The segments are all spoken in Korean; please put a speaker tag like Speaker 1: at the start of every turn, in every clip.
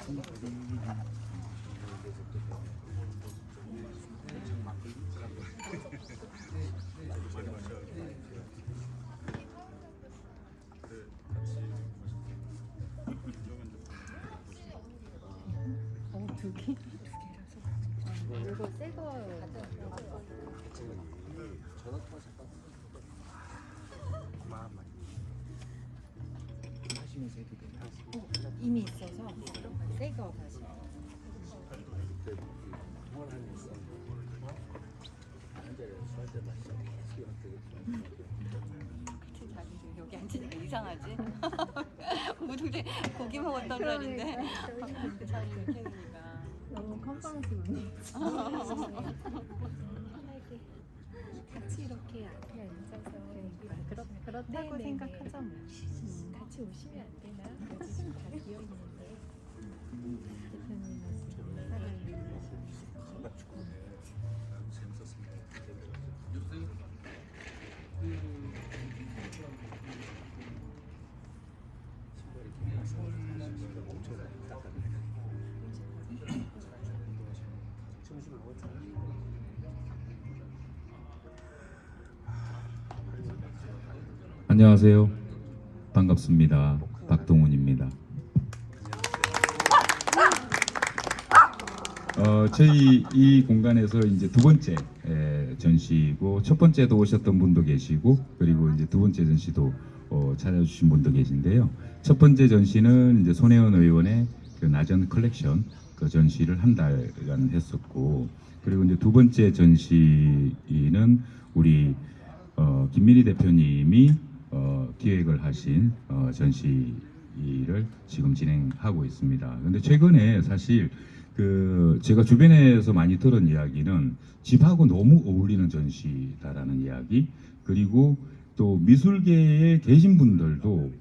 Speaker 1: 두 개? 이거 새거 이미 있어서 새거 다시. 여기 앉으니까 이상하지? 우리 고기 먹었던 날인데 그 자리 이렇게 되니까
Speaker 2: 너무 컨퍼런스 분위기. 같이 이렇게 앞에 앉아서 그렇다고 생각하자 뭐. 같이 오시면 안 되나? 여기 지금 다 비어 있는데 대표님은 사람이
Speaker 3: 안녕하세요. 반갑습니다. 박동훈입니다. 저희 이 공간에서 이제 두 번째 전시고, 첫 번째도 오셨던 분도 계시고, 그리고 이제 두 번째 전시도 찾아주신 분도 계신데요. 첫 번째 전시는 이제 손혜원 의원의 그 나전 컬렉션 그 전시를 한 달간 했었고, 그리고 이제 두 번째 전시는 우리 김민희 대표님이 기획을 하신 전시를 지금 진행하고 있습니다. 근데 최근에 사실 그 제가 주변에서 많이 들은 이야기는 집하고 너무 어울리는 전시다라는 이야기, 그리고 또 미술계에 계신 분들도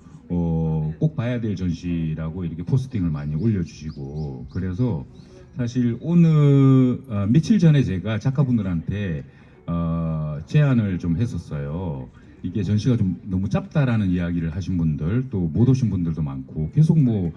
Speaker 3: 꼭 봐야 될 전시라고 이렇게 포스팅을 많이 올려주시고, 그래서 사실 오늘 며칠 전에 제가 작가분들한테 제안을 좀 했었어요. 이게 전시가 좀 너무 짧다라는 이야기를 하신 분들, 또 못 오신 분들도 많고, 계속 뭐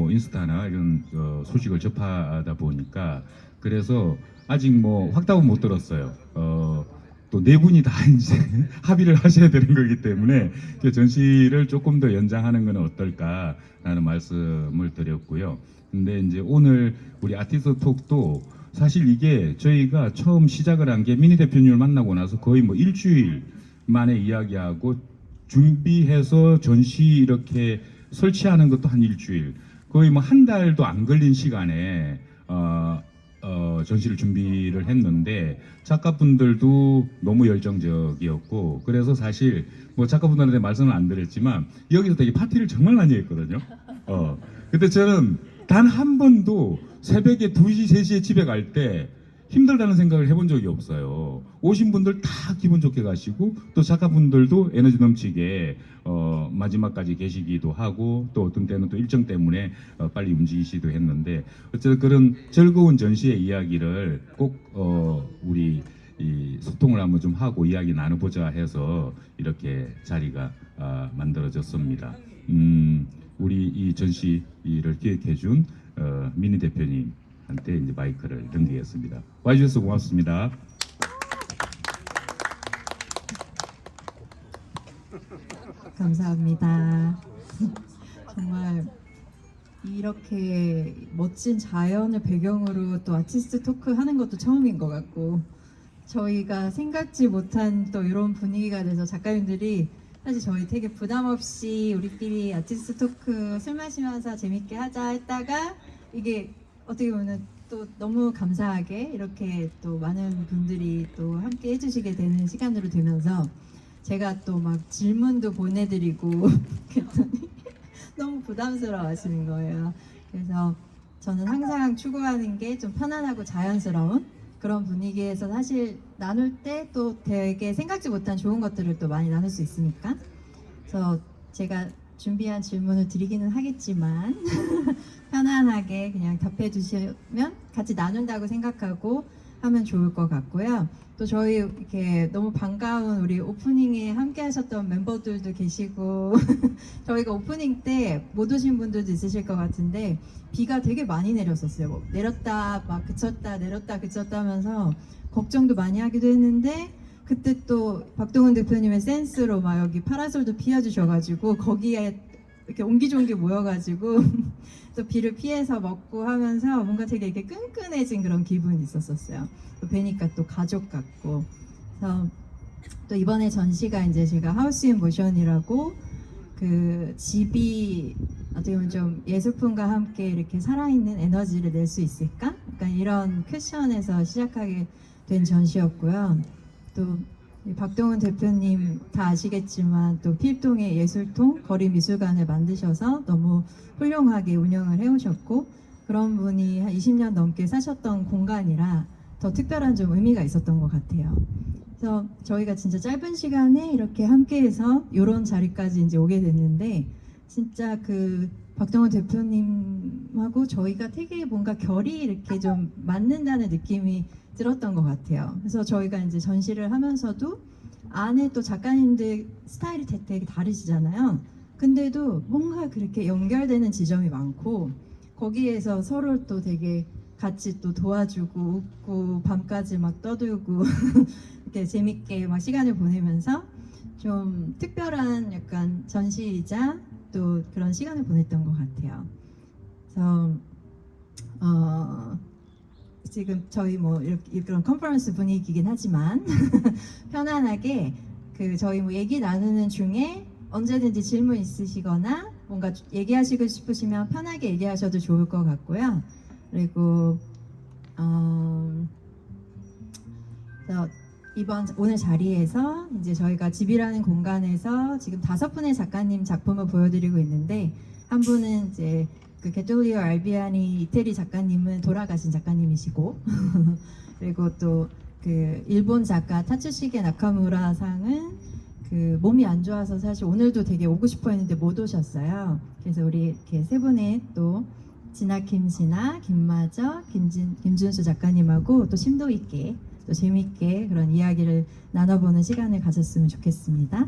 Speaker 3: 인스타나 이런 소식을 접하다 보니까, 그래서 아직 뭐 확답은 못 들었어요. 또 네 분이 다 이제 합의를 하셔야 되는 거기 때문에 그 전시를 조금 더 연장하는 건 어떨까라는 말씀을 드렸고요. 근데 이제 오늘 우리 아티스트 톡도 사실 이게 저희가 처음 시작을 한 게 민희 대표님을 만나고 나서 거의 뭐 일주일 만에 이야기하고, 준비해서 전시 이렇게 설치하는 것도 한 일주일, 거의 뭐 한 달도 안 걸린 시간에 전시를 준비를 했는데, 작가분들도 너무 열정적이었고, 그래서 사실 뭐 작가분들한테 말씀은 안 드렸지만 여기서 되게 파티를 정말 많이 했거든요. 근데 저는 단 한 번도 새벽에 2시, 3시에 집에 갈 때 힘들다는 생각을 해본 적이 없어요. 오신 분들 다 기분 좋게 가시고, 또 작가분들도 에너지 넘치게 마지막까지 계시기도 하고, 또 어떤 때는 또 일정 때문에 빨리 움직이시기도 했는데, 어쨌든 그런 즐거운 전시의 이야기를 꼭 우리 이 소통을 한번 좀 하고 이야기 나눠보자 해서 이렇게 자리가 만들어졌습니다. 우리 이 전시를 기획해준 민희 대표님한테 이제 마이크를 넘기겠습니다. 와주셔서 고맙습니다.
Speaker 2: 감사합니다. 정말 이렇게 멋진 자연을 배경으로 또 아티스트 토크 하는 것도 처음인 것 같고, 저희가 생각지 못한 또 이런 분위기가 돼서 작가님들이 사실 저희 되게 부담 없이 우리끼리 아티스트 토크 술 마시면서 재밌게 하자 했다가, 이게 어떻게 보면 또 너무 감사하게 이렇게 또 많은 분들이 또 함께 해주시게 되는 시간으로 되면서, 제가 또 막 질문도 보내드리고 그랬더니 너무 부담스러워 하시는 거예요. 그래서 저는 항상 추구하는 게 좀 편안하고 자연스러운 그런 분위기에서 사실 나눌 때 또 되게 생각지 못한 좋은 것들을 또 많이 나눌 수 있으니까, 그래서 제가 준비한 질문을 드리기는 하겠지만 편안하게 그냥 답해 주시면 같이 나눈다고 생각하고 하면 좋을 것 같고요. 또 저희 이렇게 너무 반가운 우리 오프닝에 함께 하셨던 멤버들도 계시고 저희가 오프닝 때 못 오신 분들도 있으실 것 같은데 비가 되게 많이 내렸었어요. 뭐 내렸다 막 그쳤다 내렸다 그쳤다 하면서 걱정도 많이 하기도 했는데 그때 또 박동훈 대표님의 센스로 막 여기 파라솔도 피워주셔가지고 거기에 이렇게 옹기종기 모여가지고 또 비를 피해서 먹고 하면서 뭔가 되게 이렇게 끈끈해진 그런 기분이 있었어요. 또 뵈니까 또 가족 같고. 그래서 또 이번에 전시가 이제 제가 하우스 인 모션이라고 그 집이 어떻게 보면 좀 예술품과 함께 이렇게 살아있는 에너지를 낼 수 있을까? 약간 이런 퀘션에서 시작하게 된 전시였고요. 또 박동훈 대표님 다 아시겠지만 또 필동의 예술통 거리미술관을 만드셔서 너무 훌륭하게 운영을 해오셨고 그런 분이 한 20년 넘게 사셨던 공간이라 더 특별한 좀 의미가 있었던 것 같아요. 그래서 저희가 진짜 짧은 시간에 이렇게 함께해서 이런 자리까지 이제 오게 됐는데 진짜 그 박동훈 대표님하고 저희가 되게 뭔가 결이 이렇게 좀 맞는다는 느낌이 들었던 것 같아요. 그래서 저희가 이제 전시를 하면서도 안에 또 작가님들 스타일이 되게 다르시잖아요. 근데도 뭔가 그렇게 연결되는 지점이 많고 거기에서 서로 또 되게 같이 또 도와주고 웃고 밤까지 막 떠들고 이렇게 재밌게 막 시간을 보내면서 좀 특별한 약간 전시이자 또 그런 시간을 보냈던 것 같아요. 그래서 지금 저희 뭐 이렇게 그런 컨퍼런스 분위기긴 하지만 편안하게 그 저희 뭐 얘기 나누는 중에 언제든지 질문 있으시거나 뭔가 얘기하시고 싶으시면 편하게 얘기하셔도 좋을 것 같고요. 그리고 이번 오늘 자리에서 이제 저희가 집이라는 공간에서 지금 5분의 작가님 작품을 보여드리고 있는데 한 분은 이제 그 게톨리오 알비아니 이태리 작가님은 돌아가신 작가님이시고 그리고 또 그 일본 작가 타츠시게 나카무라 상은 그 몸이 안 좋아서 사실 오늘도 되게 오고 싶어 했는데 못 오셨어요. 그래서 우리 이렇게 세 분의 또 진아킴 씨나 김마저 김준수 작가님하고 또 심도 있게 또 재밌게 그런 이야기를 나눠보는 시간을 가졌으면 좋겠습니다.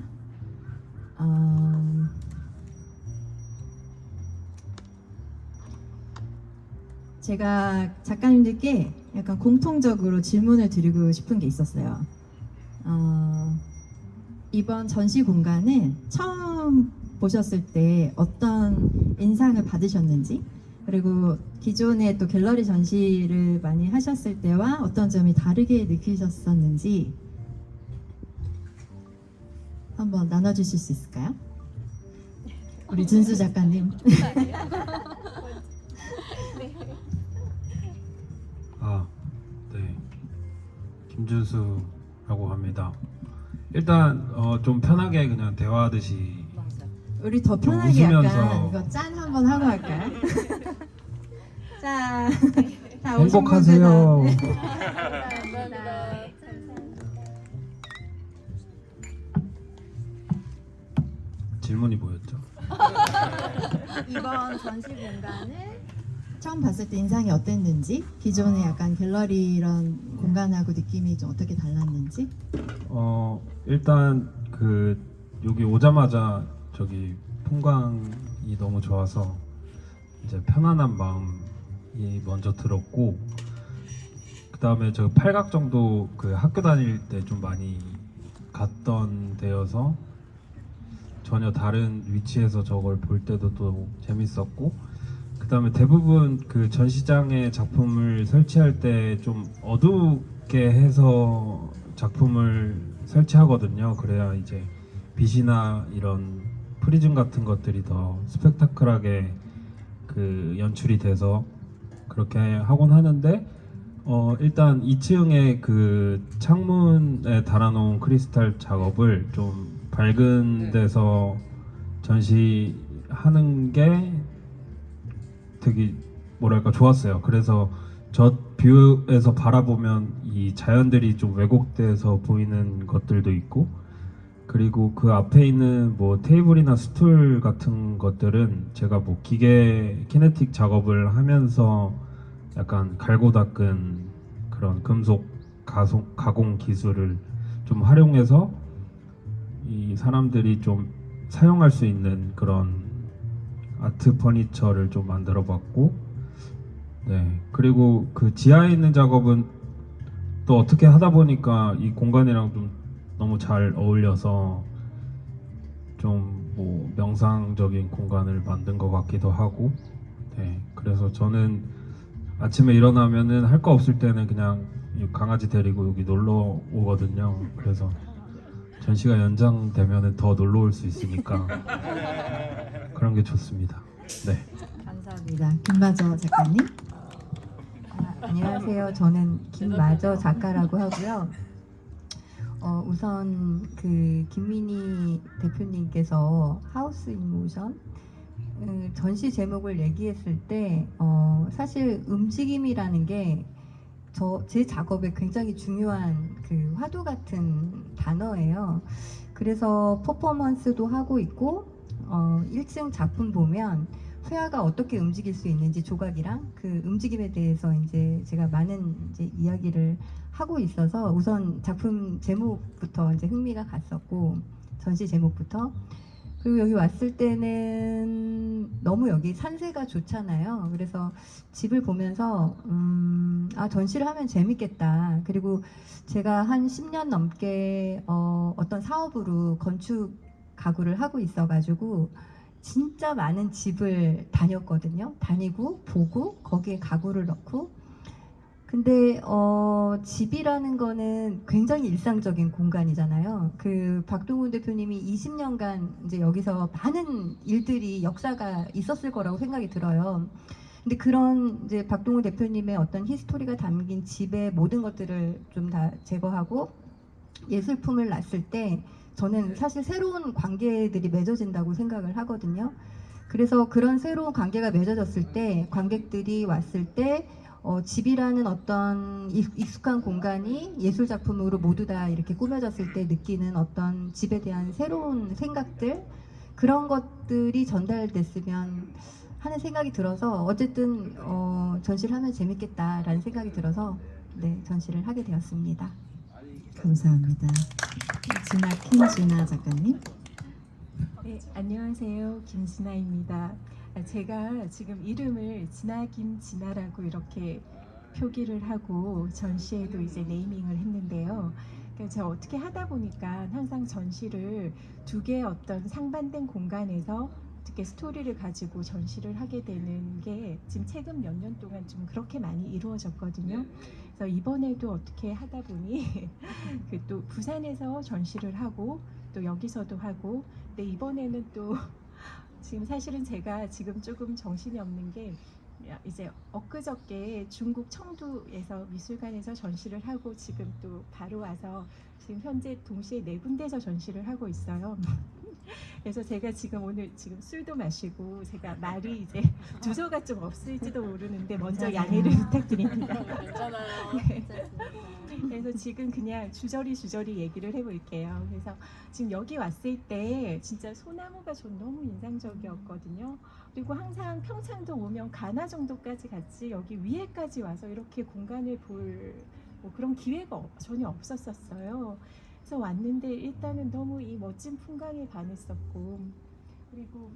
Speaker 2: 제가 작가님들께 약간 공통적으로 질문을 드리고 싶은 게 있었어요. 이번 전시 공간은 처음 보셨을 때 어떤 인상을 받으셨는지, 그리고 기존에 또 갤러리 전시를 많이 하셨을 때와 어떤 점이 다르게 느끼셨었는지 한번 나눠주실 수 있을까요? 우리 준수 작가님.
Speaker 4: 네. 김준수라고 합니다. 일단 좀 편하게 그냥 대화하듯이
Speaker 2: 우리 더
Speaker 4: 좀
Speaker 2: 편하게 약간
Speaker 4: 웃으면서.
Speaker 2: 이거 짠 한번 하고 할까요? 자, 다 오신
Speaker 4: 행복하세요.
Speaker 2: 분들 다, 네. 감사합니다.
Speaker 4: 질문이 뭐였죠?
Speaker 2: 이번 전시 공간을 처음 봤을 때 인상이 어땠는지, 기존의 약간 갤러리 이런 공간하고 느낌이 좀 어떻게 달랐는지.
Speaker 4: 일단 그 여기 오자마자 저기 풍광이 너무 좋아서 이제 편안한 마음이 먼저 들었고, 그 다음에 저 팔각 정도 그 학교 다닐 때 좀 많이 갔던 데여서 전혀 다른 위치에서 저걸 볼 때도 또 재밌었고, 그 다음에 대부분 그 전시장에 작품을 설치할 때 좀 어둡게 해서 작품을 설치하거든요. 그래야 이제 빛이나 이런 프리즘 같은 것들이 더 스펙타클하게 그 연출이 돼서 그렇게 하곤 하는데, 일단 2층에 그 창문에 달아놓은 크리스탈 작업을 좀 밝은 데서 전시하는 게 되게 뭐랄까 좋았어요. 그래서 저 뷰에서 바라보면 이 자연들이 좀 왜곡돼서 보이는 것들도 있고, 그리고 그 앞에 있는 뭐 테이블이나 스툴 같은 것들은 제가 뭐 기계 키네틱 작업을 하면서 약간 갈고 닦은 그런 금속 가공 기술을 좀 활용해서 이 사람들이 좀 사용할 수 있는 그런 아트 퍼니처를 좀 만들어 봤고, 네, 그리고 그 지하에 있는 작업은 또 어떻게 하다 보니까 이 공간이랑 좀 너무 잘 어울려서 좀 뭐 명상적인 공간을 만든 것 같기도 하고, 네, 그래서 저는 아침에 일어나면은 할 거 없을 때는 그냥 이 강아지 데리고 여기 놀러 오거든요. 그래서 전시가 연장되면은 더 놀러 올 수 있으니까 그런 게 좋습니다. 네.
Speaker 2: 감사합니다. 김마저 작가님. 안녕하세요. 저는 김마저 작가라고 하고요. 우선 그 김민희 대표님께서 하우스 인모션 전시 제목을 얘기했을 때 사실 움직임이라는 게 제 작업에 굉장히 중요한 그 화두 같은 단어예요. 그래서 퍼포먼스도 하고 있고 1층 작품 보면 회화가 어떻게 움직일 수 있는지 조각이랑 그 움직임에 대해서 이제 제가 많은 이제 이야기를 하고 있어서 우선 작품 제목부터 이제 흥미가 갔었고 전시 제목부터 그리고 여기 왔을 때는 너무 여기 산세가 좋잖아요. 그래서 집을 보면서 전시를 하면 재밌겠다. 그리고 제가 한 10년 넘게 어떤 사업으로 건축 가구를 하고 있어가지고 진짜 많은 집을 다녔거든요. 다니고 보고 거기에 가구를 넣고 근데 집이라는 거는 굉장히 일상적인 공간이잖아요. 그 박동훈 대표님이 20년간 이제 여기서 많은 일들이 역사가 있었을 거라고 생각이 들어요. 근데 그런 이제 박동훈 대표님의 어떤 히스토리가 담긴 집의 모든 것들을 좀 다 제거하고 예술품을 놨을 때 저는 사실 새로운 관계들이 맺어진다고 생각을 하거든요. 그래서 그런 새로운 관계가 맺어졌을 때 관객들이 왔을 때 집이라는 어떤 익숙한 공간이 예술 작품으로 모두 다 이렇게 꾸며졌을 때 느끼는 어떤 집에 대한 새로운 생각들 그런 것들이 전달됐으면 하는 생각이 들어서 어쨌든 전시를 하면 재밌겠다라는 생각이 들어서 네 전시를 하게 되었습니다.
Speaker 5: 감사합니다. 김진아 작가님.
Speaker 6: 네, 안녕하세요. 김진아입니다. 제가 지금 이름을 진아 김진아라고 이렇게 표기를 하고 전시에도 이제 네이밍을 했는데요. 그러니까 제가 어떻게 하다 보니까 항상 전시를 두 개의 어떤 상반된 공간에서 어떻게 스토리를 가지고 전시를 하게 되는 게 지금 최근 몇 년 동안 좀 그렇게 많이 이루어졌거든요. 그래서 이번에도 어떻게 하다 보니 그 또 부산에서 전시를 하고 또 여기서도 하고 근데 이번에는 또 지금 사실은 제가 지금 조금 정신이 없는 게 이제 엊그저께 중국 청두에서 미술관에서 전시를 하고 지금 또 바로 와서 지금 현재 동시에 4군데서 전시를 하고 있어요. 그래서 제가 지금 오늘 지금 술도 마시고 제가 말이 이제 주소가 좀 없을지도 모르는데 먼저 양해를 부탁드립니다.
Speaker 1: 괜찮아요.
Speaker 6: 네. 그래서 지금 그냥 주저리 얘기를 해볼게요. 그래서 지금 여기 왔을 때 진짜 소나무가 전 너무 인상적이었거든요. 그리고 항상 평창동 오면 가나 정도까지 갔지 여기 위에까지 와서 이렇게 공간을 볼 뭐 그런 기회가 전혀 없었어요. 그래서 왔는데 일단은 너무 이 멋진 풍광에 반했었고 그리고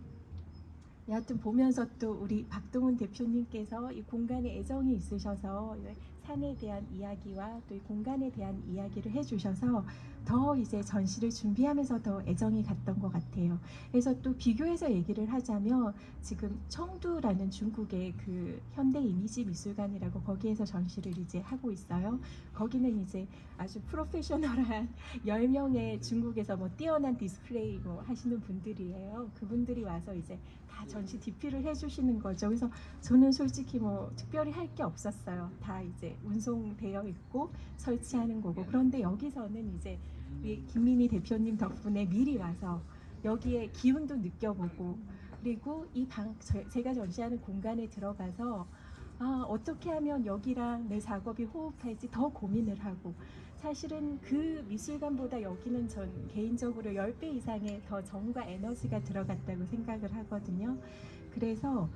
Speaker 6: 여하튼 보면서 또 우리 박동훈 대표님께서 이 공간에 애정이 있으셔서 산에 대한 이야기와 또 이 공간에 대한 이야기를 해주셔서 더 이제 전시를 준비하면서 더 애정이 갔던 것 같아요. 그래서 또 비교해서 얘기를 하자면 지금 청두라는 중국의 그 현대 이미지 미술관이라고 거기에서 전시를 이제 하고 있어요. 거기는 이제 아주 프로페셔널한 10명의 중국에서 뭐 뛰어난 디스플레이 뭐 하시는 분들이에요. 그분들이 와서 이제 다 전시 DP를 해주시는 거죠. 그래서 저는 솔직히 뭐 특별히 할 게 없었어요. 다 이제 운송되어 있고 설치하는 거고. 그런데 여기서는 이제 우리 김민희 대표님 덕분에 미리 와서 여기에 기운도 느껴보고 그리고 이 제가 전시하는 공간에 들어가서 어떻게 하면 여기랑 내 작업이 호흡할지 더 고민을 하고 사실은 그 미술관보다 여기는 전 개인적으로 10배 이상의 더 정과 에너지가 들어갔다고 생각을 하거든요. 그래서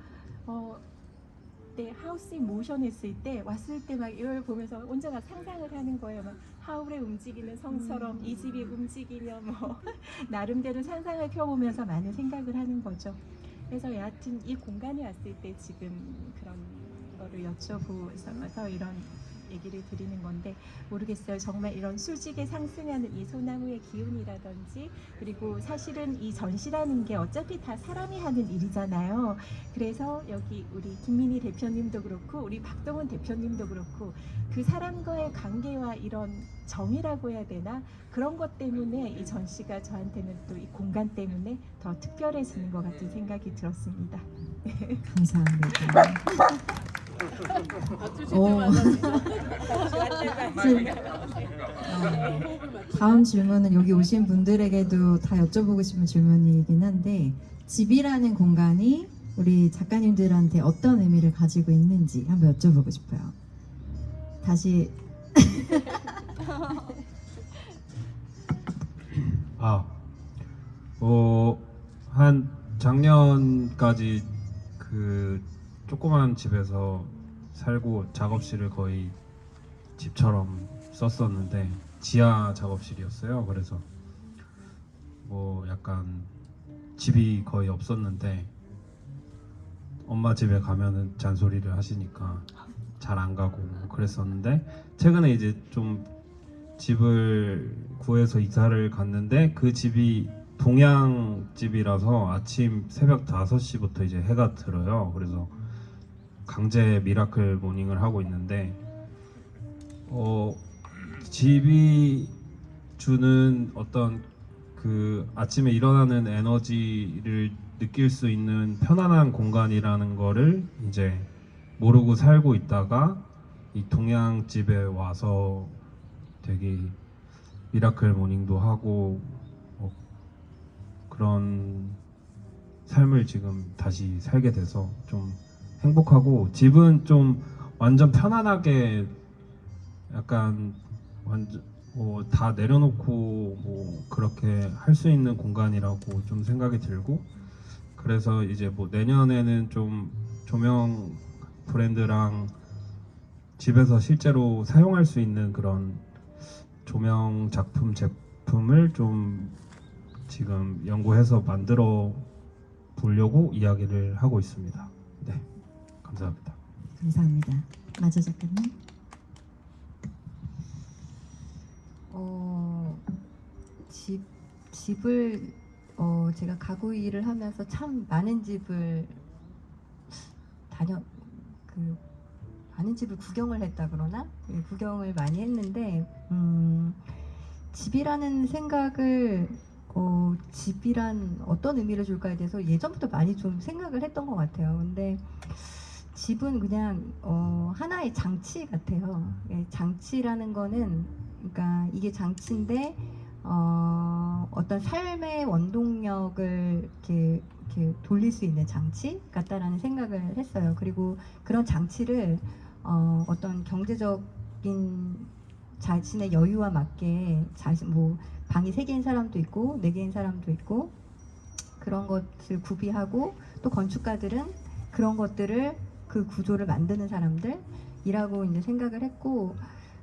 Speaker 6: 그때 하우스 인 모션 했을 때 왔을 때 막 이걸 보면서 혼자 막 상상을 하는 거예요. 막 하울에 움직이는 성처럼 이 집이 움직이며 뭐 나름대로 상상을 펴보면서 많은 생각을 하는 거죠. 그래서 여하튼 이 공간에 왔을 때 지금 그런 거를 여쭤보셔서 이런 얘기를 드리는 건데 모르겠어요. 정말 이런 수직에 상승하는 이 소나무의 기운이라든지 그리고 사실은 이 전시라는 게 어차피 다 사람이 하는 일이잖아요. 그래서 여기 우리 김민희 대표님도 그렇고 우리 박동원 대표님도 그렇고 그 사람과의 관계와 이런 정이라고 해야 되나 그런 것 때문에 이 전시가 저한테는 또 이 공간 때문에 더 특별해지는 것 같은 생각이 들었습니다.
Speaker 5: 감사합니다. 다음 질문은 여기 오신 분들에게도 다 여쭤보고 싶은 질문이긴 한데 집이라는 공간이 우리 작가님들한테 어떤 의미를 가지고 있는지 한번 여쭤보고 싶어요. 다시
Speaker 4: 한 작년까지 그 조그만 집에서 살고 작업실을 거의 집처럼 썼었는데 지하 작업실이었어요. 그래서 뭐 약간 집이 거의 없었는데 엄마 집에 가면은 잔소리를 하시니까 잘 안 가고 그랬었는데 최근에 이제 좀 집을 구해서 이사를 갔는데 그 집이 동양 집이라서 아침 새벽 5시부터 이제 해가 들어요. 그래서 강제 미라클 모닝을 하고 있는데 집이 주는 어떤 그 아침에 일어나는 에너지를 느낄 수 있는 편안한 공간이라는 거를 이제 모르고 살고 있다가 이 동양 집에 와서 되게 미라클 모닝도 하고 그런 삶을 지금 다시 살게 돼서 좀 행복하고 집은 좀 완전 편안하게 약간 완전 다 내려놓고 뭐 그렇게 할 수 있는 공간이라고 좀 생각이 들고 그래서 이제 뭐 내년에는 좀 조명 브랜드랑 집에서 실제로 사용할 수 있는 그런 조명 제품을 좀 지금 연구해서 만들어 보려고 이야기를 하고 있습니다. 네, 감사합니다.
Speaker 5: 감사합니다. 마저 작가님.
Speaker 2: 집을 제가 가구 일을 하면서 참 많은 집을 많은 집을 구경을 했다 그러나 구경을 많이 했는데 집이라는 생각을 집이란 어떤 의미를 줄까에 대해서 예전부터 많이 좀 생각을 했던 것 같아요. 근데 집은 그냥 하나의 장치 같아요. 장치라는 거는 그러니까 이게 장치인데 어떤 삶의 원동력을 이렇게 돌릴 수 있는 장치 같다라는 생각을 했어요. 그리고 그런 장치를 어떤 경제적인 자신의 여유와 맞게 뭐 방이 3개인 사람도 있고 4개인 사람도 있고 그런 것을 구비하고 또 건축가들은 그런 것들을 그 구조를 만드는 사람들이라고 이제 생각을 했고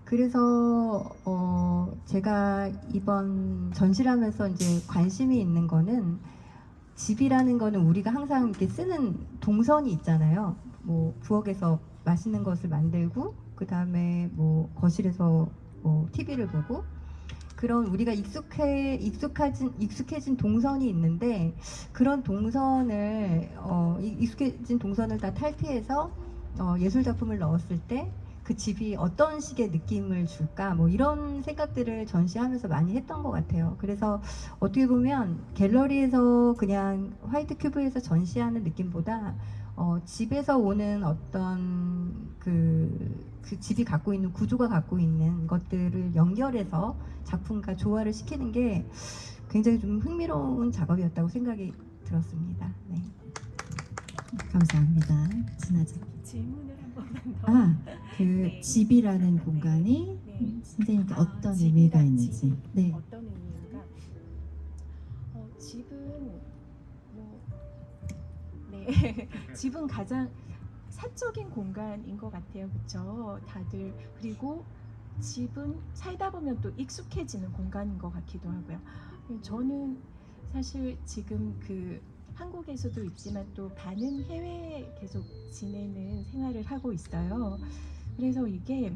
Speaker 2: 그래서 제가 이번 전시를 하면서 이제 관심이 있는 거는 집이라는 거는 우리가 항상 이렇게 쓰는 동선이 있잖아요. 뭐 부엌에서 맛있는 것을 만들고 그 다음에 뭐 거실에서 뭐 TV를 보고 그런 우리가 익숙해진 동선이 있는데 그런 동선을 익숙해진 동선을 다 탈피해서 예술 작품을 넣었을 때 그 집이 어떤 식의 느낌을 줄까 뭐 이런 생각들을 전시하면서 많이 했던 것 같아요. 그래서 어떻게 보면 갤러리에서 그냥 화이트 큐브에서 전시하는 느낌보다 집에서 오는 어떤 그 집이 갖고 있는 구조가 갖고 있는 것들을 연결해서 작품과 조화를 시키는 게 굉장히 좀 흥미로운 작업이었다고 생각이 들었습니다. 네.
Speaker 5: 감사합니다. 진아자.
Speaker 6: 질문을 한 번만 더. 네.
Speaker 5: 집이라는 공간이
Speaker 6: 네.
Speaker 5: 선생님께 어떤 의미가 있는지. 네.
Speaker 6: 어떤 의미인가? 집은 뭐 집은 가장 사적인 공간인 것 같아요, 그렇죠? 다들. 그리고 집은 살다 보면 또 익숙해지는 공간인 것 같기도 하고요. 저는 사실 지금 그 한국에서도 있지만 또 반은 해외에 계속 지내는 생활을 하고 있어요. 그래서 이게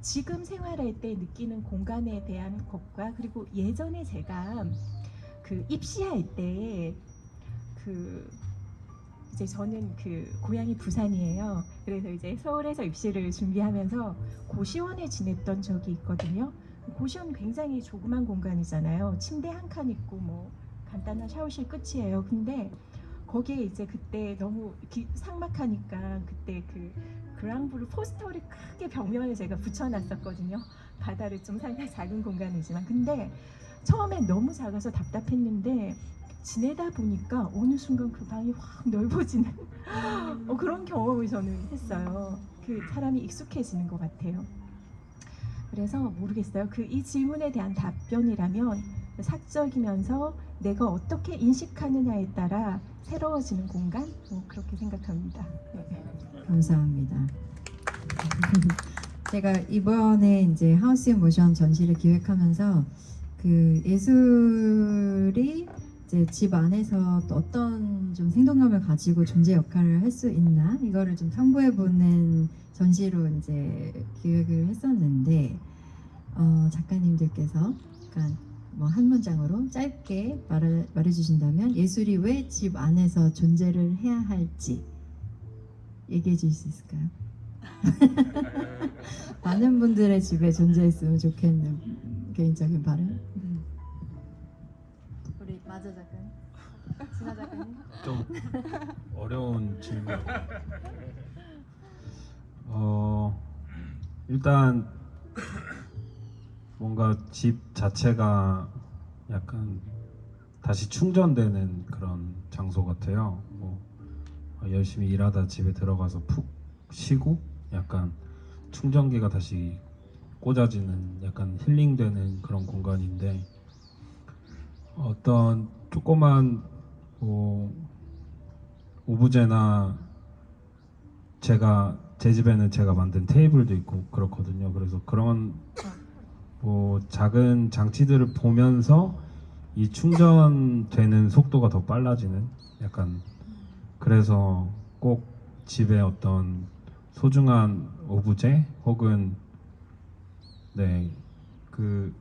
Speaker 6: 지금 생활할 때 느끼는 공간에 대한 것과, 그리고 예전에 제가 그 입시할 때 그 이제 저는 그 고향이 부산이에요. 그래서 이제 서울에서 입시를 준비하면서 고시원에 지냈던 적이 있거든요. 고시원 굉장히 조그만 공간이잖아요. 침대 한 칸 있고 뭐 간단한 샤워실 끝이에요. 근데 거기에 이제 그때 너무 삭막하니까 그때 그 그랑브루 포스터를 크게 벽면에 제가 붙여놨었거든요. 바다를 좀 상당히 작은 공간이지만, 근데 처음엔 너무 작아서 답답했는데 지내다 보니까 어느 순간 그 방이 확 넓어지는 그런 경험을 저는 했어요. 그 사람이 익숙해지는 것 같아요. 그래서 모르겠어요. 그 이 질문에 대한 답변이라면 사적이면서 내가 어떻게 인식하느냐에 따라 새로워지는 공간, 뭐 그렇게 생각합니다. 네.
Speaker 5: 감사합니다. 제가 이번에 이제 하우스 인 모션 전시를 기획하면서 그 예술이 이제 집 안에서 또 어떤 좀 생동감을 가지고 존재 역할을 할 수 있나, 이거를 좀 탐구해보는 전시로 이제 기획을 했었는데, 작가님들께서 약간 뭐 한 문장으로 짧게 말해주신다면 예술이 왜 집 안에서 존재를 해야 할지 얘기해 주실 수 있을까요? 많은 분들의 집에 존재했으면 좋겠는 개인적인 바람.
Speaker 1: 우리 마저 작가님, 진아 작가님.
Speaker 4: 좀 어려운 질문. 일단 뭔가 집 자체가 약간 다시 충전되는 그런 장소 같아요. 뭐 열심히 일하다 집에 들어가서 푹 쉬고 약간 충전기가 다시 꽂아지는, 약간 힐링되는 그런 공간인데, 어떤 조그만 뭐 오브제나 제 집에는 제가 만든 테이블도 있고 그렇거든요. 그래서 그런 뭐 작은 장치들을 보면서 이 충전되는 속도가 더 빨라지는, 약간 그래서 꼭 집에 어떤 소중한 오브제 혹은 그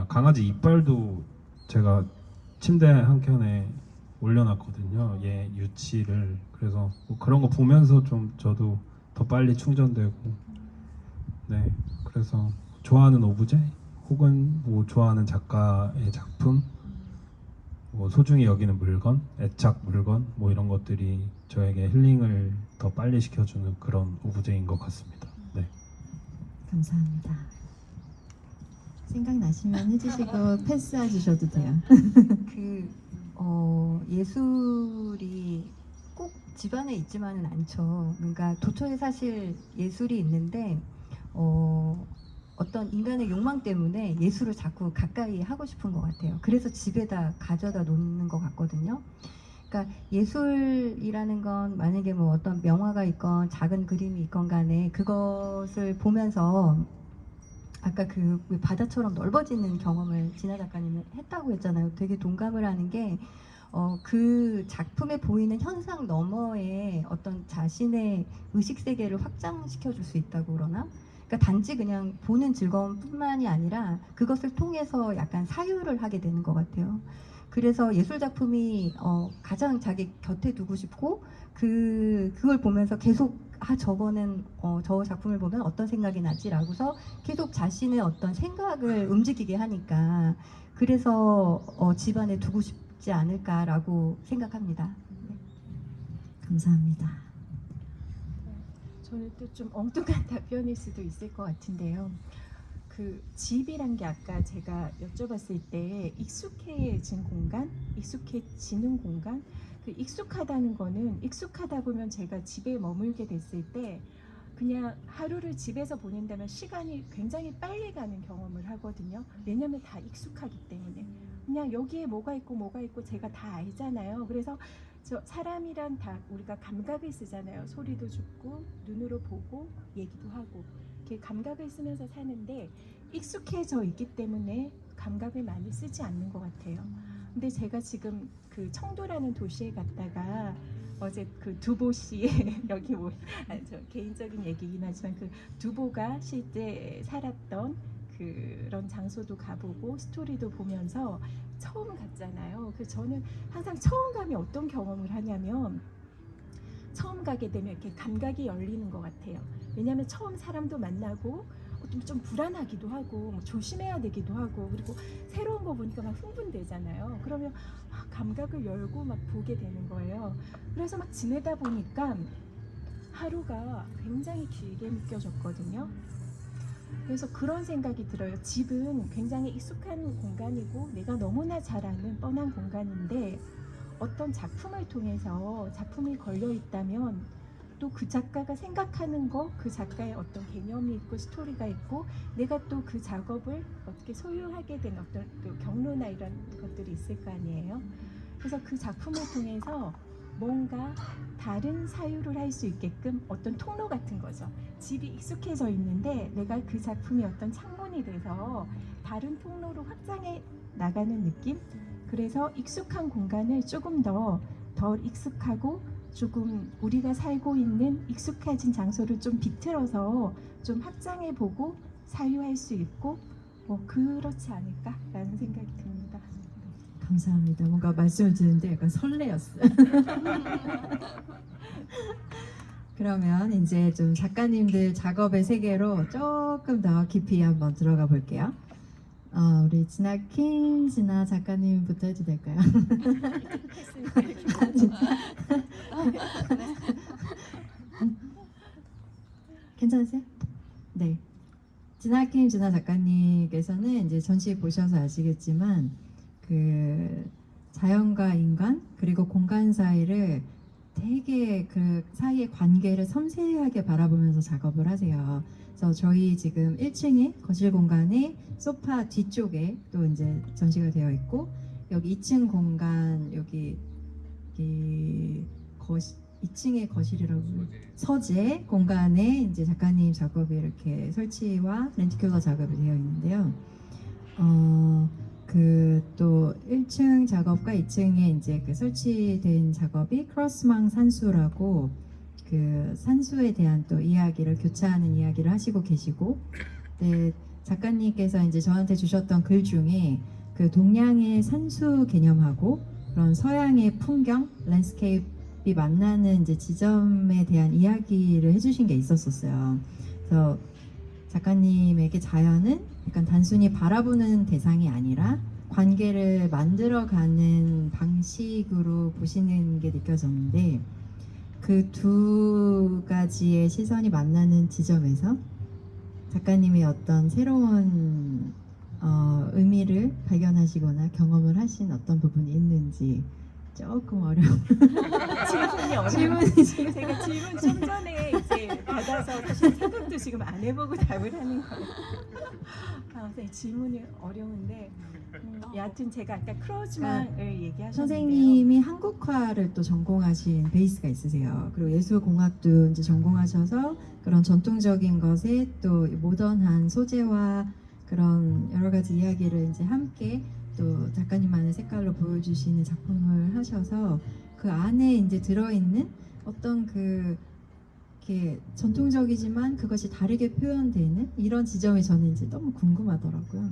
Speaker 4: 강아지 이빨도 제가 침대 한켠에 올려놨거든요. 얘 유치를. 그래서 뭐 그런 거 보면서 좀 저도 더 빨리 충전되고, 그래서 좋아하는 오브제 혹은 뭐 좋아하는 작가의 작품, 뭐 소중히 여기는 물건, 애착 물건, 뭐 이런 것들이 저에게 힐링을 더 빨리 시켜주는 그런 오브제인 것 같습니다. 네.
Speaker 5: 감사합니다. 생각나시면 해주시고 패스해 주셔도 돼요.
Speaker 1: 예술이 꼭 집안에 있지만은 않죠. 그러니까 도처에 사실 예술이 있는데 어떤 인간의 욕망 때문에 예술을 자꾸 가까이 하고 싶은 것 같아요. 그래서 집에다 가져다 놓는 것 같거든요. 그러니까 예술이라는 건 만약에 뭐 어떤 명화가 있건 작은 그림이 있건 간에 그것을 보면서 아까 그 바다처럼 넓어지는 경험을 진아 작가님은 했다고 했잖아요. 되게 동감을 하는 게 그 작품에 보이는 현상 너머에 어떤 자신의 의식 세계를 확장시켜 줄 수 있다고 그러나? 그러니까 단지 그냥 보는 즐거움뿐만이 아니라 그것을 통해서 약간 사유를 하게 되는 것 같아요. 그래서 예술 작품이 가장 자기 곁에 두고 싶고 그걸 보면서 계속 저거는 저 작품을 보면 어떤 생각이 나지라고서 계속 자신의 어떤 생각을 움직이게 하니까 그래서 집안에 두고 싶지 않을까라고 생각합니다.
Speaker 5: 감사합니다.
Speaker 6: 저는 또 좀 엉뚱한 답변일 수도 있을 것 같은데요. 그 집이란 게 아까 제가 여쭤봤을 때 익숙해진 공간, 익숙해지는 공간, 그 익숙하다는 거는 익숙하다 보면 제가 집에 머물게 됐을 때 그냥 하루를 집에서 보낸다면 시간이 굉장히 빨리 가는 경험을 하거든요. 왜냐면 다 익숙하기 때문에 그냥 여기에 뭐가 있고 제가 다 알잖아요. 그래서 저 사람이란 다 우리가 감각을 쓰잖아요. 소리도 듣고 눈으로 보고 얘기도 하고 이렇게 감각을 쓰면서 사는데 익숙해져 있기 때문에 감각을 많이 쓰지 않는 것 같아요. 근데 제가 지금 그 청도라는 도시에 갔다가 어제 그 두보 씨의 여기 저 개인적인 얘기긴 하지만 그 두보가 실제 살았던 그런 장소도 가보고 스토리도 보면서 처음 갔잖아요. 그래서 저는 항상 처음 가면 어떤 경험을 하냐면 처음 가게 되면 이렇게 감각이 열리는 것 같아요. 왜냐하면 처음 사람도 만나고 좀 불안하기도 하고 뭐 조심해야 되기도 하고 그리고 새로운 거 보니까 막 흥분되잖아요. 그러면 막 감각을 열고 막 보게 되는 거예요. 그래서 막 지내다 보니까 하루가 굉장히 길게 느껴졌거든요. 그래서 그런 생각이 들어요. 집은 굉장히 익숙한 공간이고 내가 너무나 잘 아는 뻔한 공간인데 어떤 작품을 통해서 작품이 걸려 있다면 또 그 작가가 생각하는 거, 그 작가의 어떤 개념이 있고 스토리가 있고 내가 또 그 작업을 어떻게 소유하게 된 어떤 그 경로나 이런 것들이 있을 거 아니에요. 그래서 그 작품을 통해서 뭔가 다른 사유를 할 수 있게끔 어떤 통로 같은 거죠. 집이 익숙해져 있는데 내가 그 작품이 어떤 창문이 돼서 다른 통로로 확장해 나가는 느낌? 그래서 익숙한 공간을 조금 더 덜 익숙하고 조금 우리가 살고 있는 익숙해진 장소를 좀 비틀어서 좀 확장해 보고 사유할 수 있고 뭐 그렇지 않을까라는 생각이 듭니다.
Speaker 5: 감사합니다. 뭔가 말씀을 듣는데 약간 설레었어요. 그러면 이제 좀 작가님들 작업의 세계로 조금 더 깊이 한번 들어가 볼게요. 우리 진아 작가님부터 해도 될까요? 괜찮으세요? 네. 진아 작가님께서는 이제 전시 보셔서 아시겠지만 그 자연과 인간 그리고 공간 사이를 되게 그 사이의 관계를 섬세하게 바라보면서 작업을 하세요. 그래서 저희 지금 1층에 거실 공간에 소파 뒤쪽에 또 이제 전시가 되어 있고 여기 2층 공간 여기 2층의 거실이라고 서재 공간에 이제 작가님 작업이 이렇게 설치와 렌티큐러 작업이 되어 있는데요. 그 또 1층 작업과 2층에 이제 그 설치된 작업이 크로스망 산수라고 그 산수에 대한 또 이야기를 교차하는 이야기를 하시고 계시고, 네, 작가님께서 이제 저한테 주셨던 글 중에 그 동양의 산수 개념하고 그런 서양의 풍경, 랜드스케이프이 만나는 이제 지점에 대한 이야기를 해주신 게 있었어요. 그래서 작가님에게 자연은 약간 단순히 바라보는 대상이 아니라 관계를 만들어가는 방식으로 보시는 게 느껴졌는데, 그 두 가지의 시선이 만나는 지점에서 작가님이 어떤 새로운 의미를 발견하시거나 경험을 하신 어떤 부분이 있는지 조금 어려운
Speaker 6: 질문이 어려워요.
Speaker 5: 질문이지.
Speaker 6: 제가 질문 좀 전에 이제 받아서 사실 생각도 지금 안 해보고 답을 하는 거예요. 네, 질문이 어려운데 여하튼 제가 아까 크로즈망을 얘기하셨는데요.
Speaker 5: 선생님이 한국화를 또 전공하신 베이스가 있으세요. 그리고 예술공학도 이제 전공하셔서 그런 전통적인 것에 또 모던한 소재와 그런 여러 가지 이야기를 이제 함께 또 작가님만의 색깔로 보여주시는 작품을 하셔서 그 안에 이제 들어있는 어떤 그 이렇게 전통적이지만 그것이 다르게 표현되는 이런 지점이 저는 이제 너무 궁금하더라고요.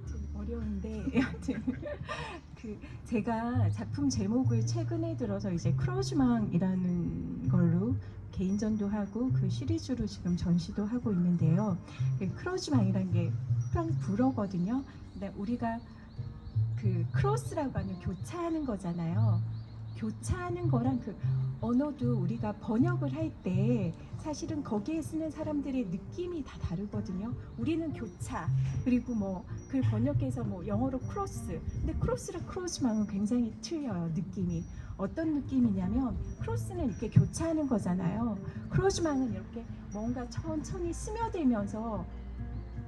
Speaker 6: 좀 어려운데 여하튼 그 제가 작품 제목을 최근에 들어서 이제 크로즈망이라는 걸로 개인전도 하고 그 시리즈로 지금 전시도 하고 있는데요. 크로즈망이라는 게 프랑스 불어거든요. 근데 우리가 그 크로스라고 하면 교차하는 거잖아요. 교차하는 거랑 그 언어도 우리가 번역을 할 때 사실은 거기에 쓰는 사람들의 느낌이 다 다르거든요. 우리는 교차, 그리고 뭐 그 번역해서 뭐 영어로 크로스, 근데 크로스랑 크로즈망은 굉장히 틀려요. 느낌이 어떤 느낌이냐면 크로스는 이렇게 교차하는 거잖아요. 크로즈망은 이렇게 뭔가 천천히 스며들면서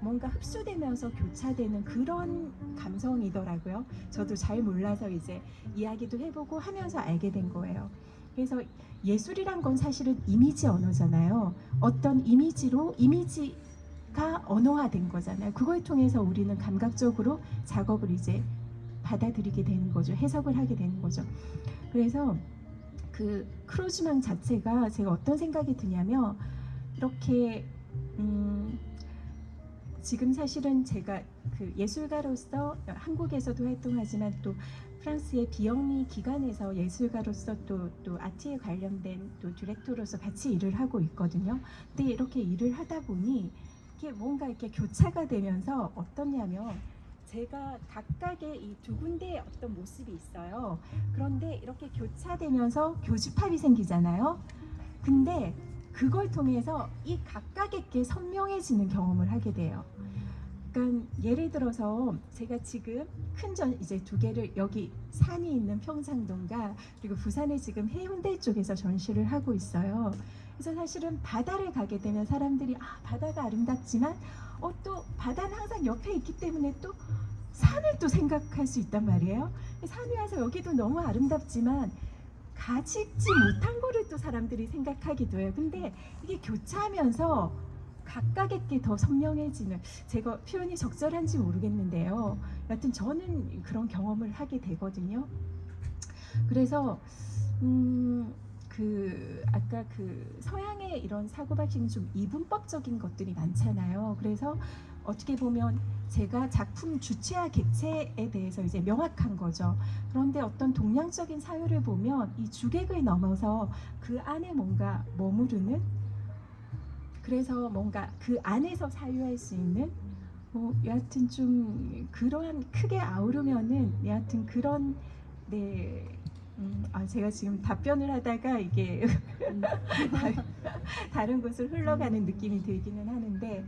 Speaker 6: 뭔가 흡수되면서 교차되는 그런 감성이더라고요. 저도 잘 몰라서 이제 이야기도 해보고 하면서 알게 된 거예요. 그래서 예술이란 건 사실은 이미지 언어잖아요. 어떤 이미지로 이미지가 언어화된 거잖아요. 그걸 통해서 우리는 감각적으로 작업을 이제 받아들이게 되는 거죠. 해석을 하게 되는 거죠. 그래서 그 크루즈망 자체가 제가 어떤 생각이 드냐면 이렇게 지금 사실은 제가 그 예술가로서 한국에서도 활동하지만 또 프랑스의 비영리 기관에서 예술가로서 또 아트에 관련된 또 디렉터로서 같이 일을 하고 있거든요. 근데 이렇게 일을 하다 보니 이게 뭔가 이렇게 교차가 되면서 어떠냐면 제가 각각의 이 두 군데의 어떤 모습이 있어요. 그런데 이렇게 교차되면서 교집합이 생기잖아요. 근데 그걸 통해서 이 각각의 게 선명해지는 경험을 하게 돼요. 그러니까 예를 들어서 제가 지금 큰 전 이제 두 개를 여기 산이 있는 평창동과 그리고 부산의 지금 해운대 쪽에서 전시를 하고 있어요. 그래서 사실은 바다를 가게 되면 사람들이 바다가 아름답지만 또 바다는 항상 옆에 있기 때문에 또 산을 또 생각할 수 있단 말이에요. 산에 와서 여기도 너무 아름답지만 가지지 못한 거를 또 사람들이 생각하기도 해요. 근데 이게 교차하면서 각각의 게 더 선명해지는, 제가 표현이 적절한지 모르겠는데요. 여하튼 저는 그런 경험을 하게 되거든요. 그래서 아까 그 서양의 이런 사고방식은 좀 이분법적인 것들이 많잖아요. 그래서 어떻게 보면 제가 작품 주체와 객체에 대해서 이제 명확한 거죠. 그런데 어떤 동양적인 사유를 보면 이 주객을 넘어서 그 안에 뭔가 머무르는, 그래서 뭔가 그 안에서 사유할 수 있는 여하튼 좀 그러한 크게 아우르면은 여하튼 그런 제가 지금 답변을 하다가 이게 다른 곳을 흘러가는 느낌이 들기는 하는데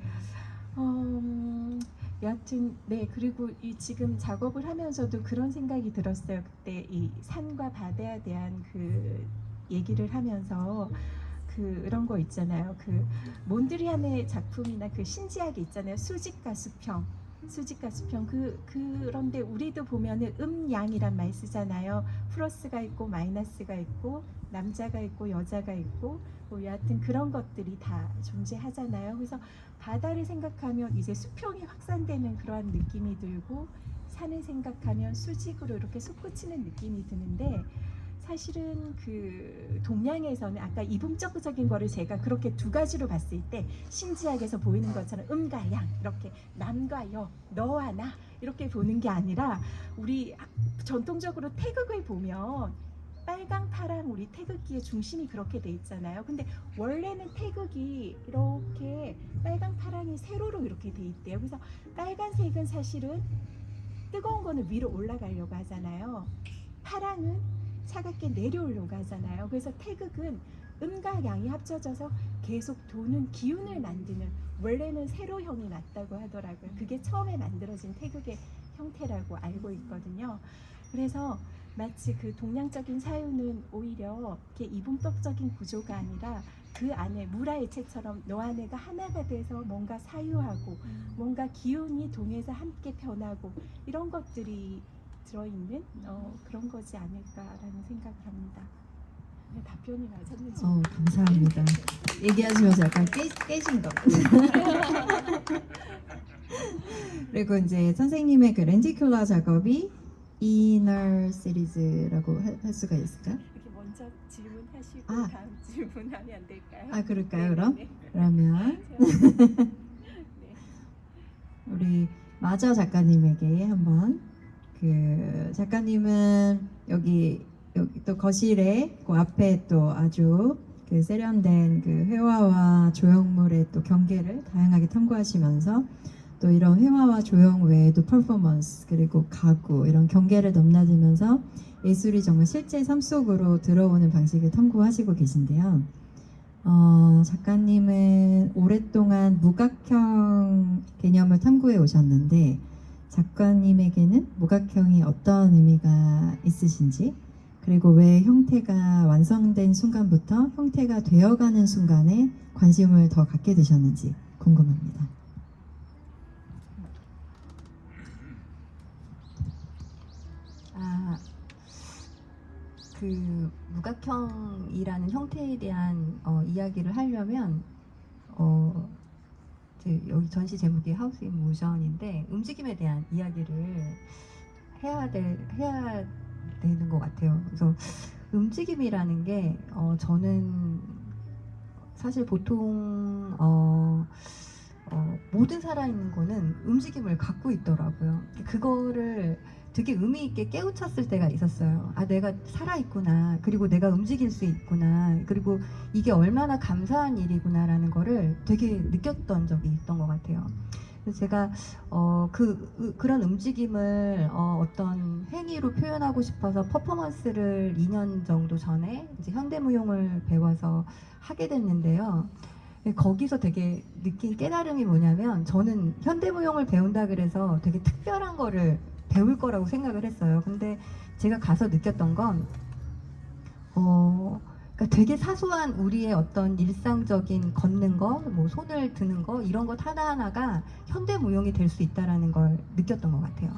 Speaker 6: 여하튼 그리고 이 지금 작업을 하면서도 그런 생각이 들었어요. 그때 이 산과 바다에 대한 그 얘기를 하면서 그런 거 있잖아요. 그 몬드리안의 작품이나 그 신지학이 있잖아요. 수직과 수평. 그런데 우리도 보면은 양이란 말 쓰잖아요. 플러스가 있고 마이너스가 있고 남자가 있고 여자가 있고 여하튼 그런 것들이 다 존재하잖아요. 그래서 바다를 생각하면 이제 수평이 확산되는 그러한 느낌이 들고 산을 생각하면 수직으로 이렇게 솟구치는 느낌이 드는데, 사실은 그 동양에서는 아까 이분적인 거를 제가 그렇게 두 가지로 봤을 때 신지학에서 보이는 것처럼 음과 양, 이렇게 남과 여, 너와 나 이렇게 보는 게 아니라, 우리 전통적으로 태극을 보면 빨강 파랑 우리 태극기의 중심이 그렇게 돼 있잖아요. 근데 원래는 태극이 이렇게 빨강 파랑이 세로로 이렇게 돼 있대요. 그래서 빨간색은 사실은 뜨거운 거는 위로 올라가려고 하잖아요. 파랑은 차갑게 내려오려고 하잖아요. 그래서 태극은 음과 양이 합쳐져서 계속 도는 기운을 만드는, 원래는 세로형이 맞다고 하더라고요. 그게 처음에 만들어진 태극의 형태라고 알고 있거든요. 그래서 마치 그 동양적인 사유는 오히려 이렇게 이분법적인 구조가 아니라 그 안에 물화일체처럼 너와 내가 하나가 돼서 뭔가 사유하고 뭔가 기운이 동해서 함께 변하고 이런 것들이 들어있는 그런 거지 않을까라는 생각을 합니다. 답변이 맞았는지.
Speaker 5: 감사합니다. 얘기하시면서 약간 깨신 것 같아요. 그리고 이제 선생님의 그 렌티큘러 작업이 이너 시리즈라고 할 수가 있을까요?
Speaker 6: 이렇게 먼저 질문하시고
Speaker 5: 아.
Speaker 6: 다음 질문하면 안 될까요?
Speaker 5: 그럴까요? 그럼?
Speaker 6: 네.
Speaker 5: 그러면
Speaker 6: 네.
Speaker 5: 우리 마저 작가님에게 한번, 그 작가님은 여기 또 거실에 그 앞에 또 아주 그 세련된 그 회화와 조형물의 또 경계를 다양하게 탐구하시면서 또 이런 회화와 조형 외에도 퍼포먼스 그리고 가구 이런 경계를 넘나들면서 예술이 정말 실제 삶 속으로 들어오는 방식을 탐구하시고 계신데요. 작가님은 오랫동안 무각형 개념을 탐구해 오셨는데 작가님에게는 무각형이 어떤 의미가 있으신지, 그리고 왜 형태가 완성된 순간부터 형태가 되어가는 순간에 관심을 더 갖게 되셨는지 궁금합니다.
Speaker 1: 그 무각형이라는 형태에 대한 이야기를 하려면 이제 여기 전시 제목이 하우스 인 모션인데 움직임에 대한 이야기를 해야 되는 것 같아요. 그래서 움직임이라는 게 저는 사실 보통 모든 살아있는 거는 움직임을 갖고 있더라고요. 그거를 되게 의미 있게 깨우쳤을 때가 있었어요. 아, 내가 살아있구나. 그리고 내가 움직일 수 있구나. 그리고 이게 얼마나 감사한 일이구나라는 거를 되게 느꼈던 적이 있던 것 같아요. 그래서 제가 그런 움직임을 어떤 행위로 표현하고 싶어서 퍼포먼스를 2년 정도 전에 이제 현대무용을 배워서 하게 됐는데요. 거기서 되게 느낀 깨달음이 뭐냐면 저는 현대무용을 배운다 그래서 되게 특별한 거를 배울 거라고 생각을 했어요. 근데 제가 가서 느꼈던 건 그러니까 되게 사소한 우리의 어떤 일상적인 걷는 거, 뭐 손을 드는 거 이런 것 하나하나가 현대무용이 될 수 있다라는 걸 느꼈던 것 같아요.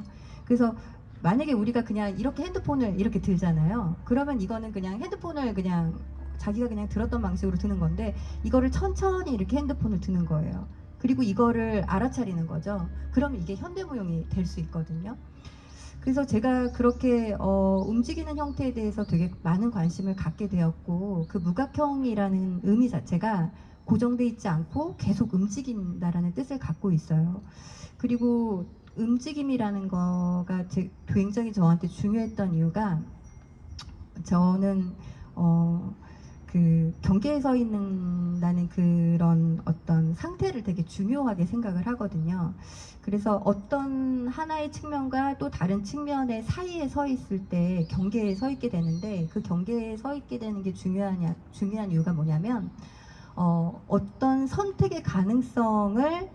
Speaker 1: 그래서 만약에 우리가 그냥 이렇게 핸드폰을 이렇게 들잖아요. 그러면 이거는 그냥 핸드폰을 그냥 자기가 그냥 들었던 방식으로 드는 건데 이거를 천천히 이렇게 핸드폰을 드는 거예요. 그리고 이거를 알아차리는 거죠. 그러면 이게 현대무용이 될 수 있거든요. 그래서 제가 그렇게 움직이는 형태에 대해서 되게 많은 관심을 갖게 되었고 그 무각형이라는 의미 자체가 고정돼 있지 않고 계속 움직인다라는 뜻을 갖고 있어요. 그리고 움직임이라는 거가 굉장히 저한테 중요했던 이유가 저는 그 경계에 서 있는다는 그런 어떤 상태를 되게 중요하게 생각을 하거든요. 그래서 어떤 하나의 측면과 또 다른 측면의 사이에 서 있을 때 경계에 서 있게 되는데 그 경계에 서 있게 되는 게 중요한 이유가 뭐냐면 어떤 선택의 가능성을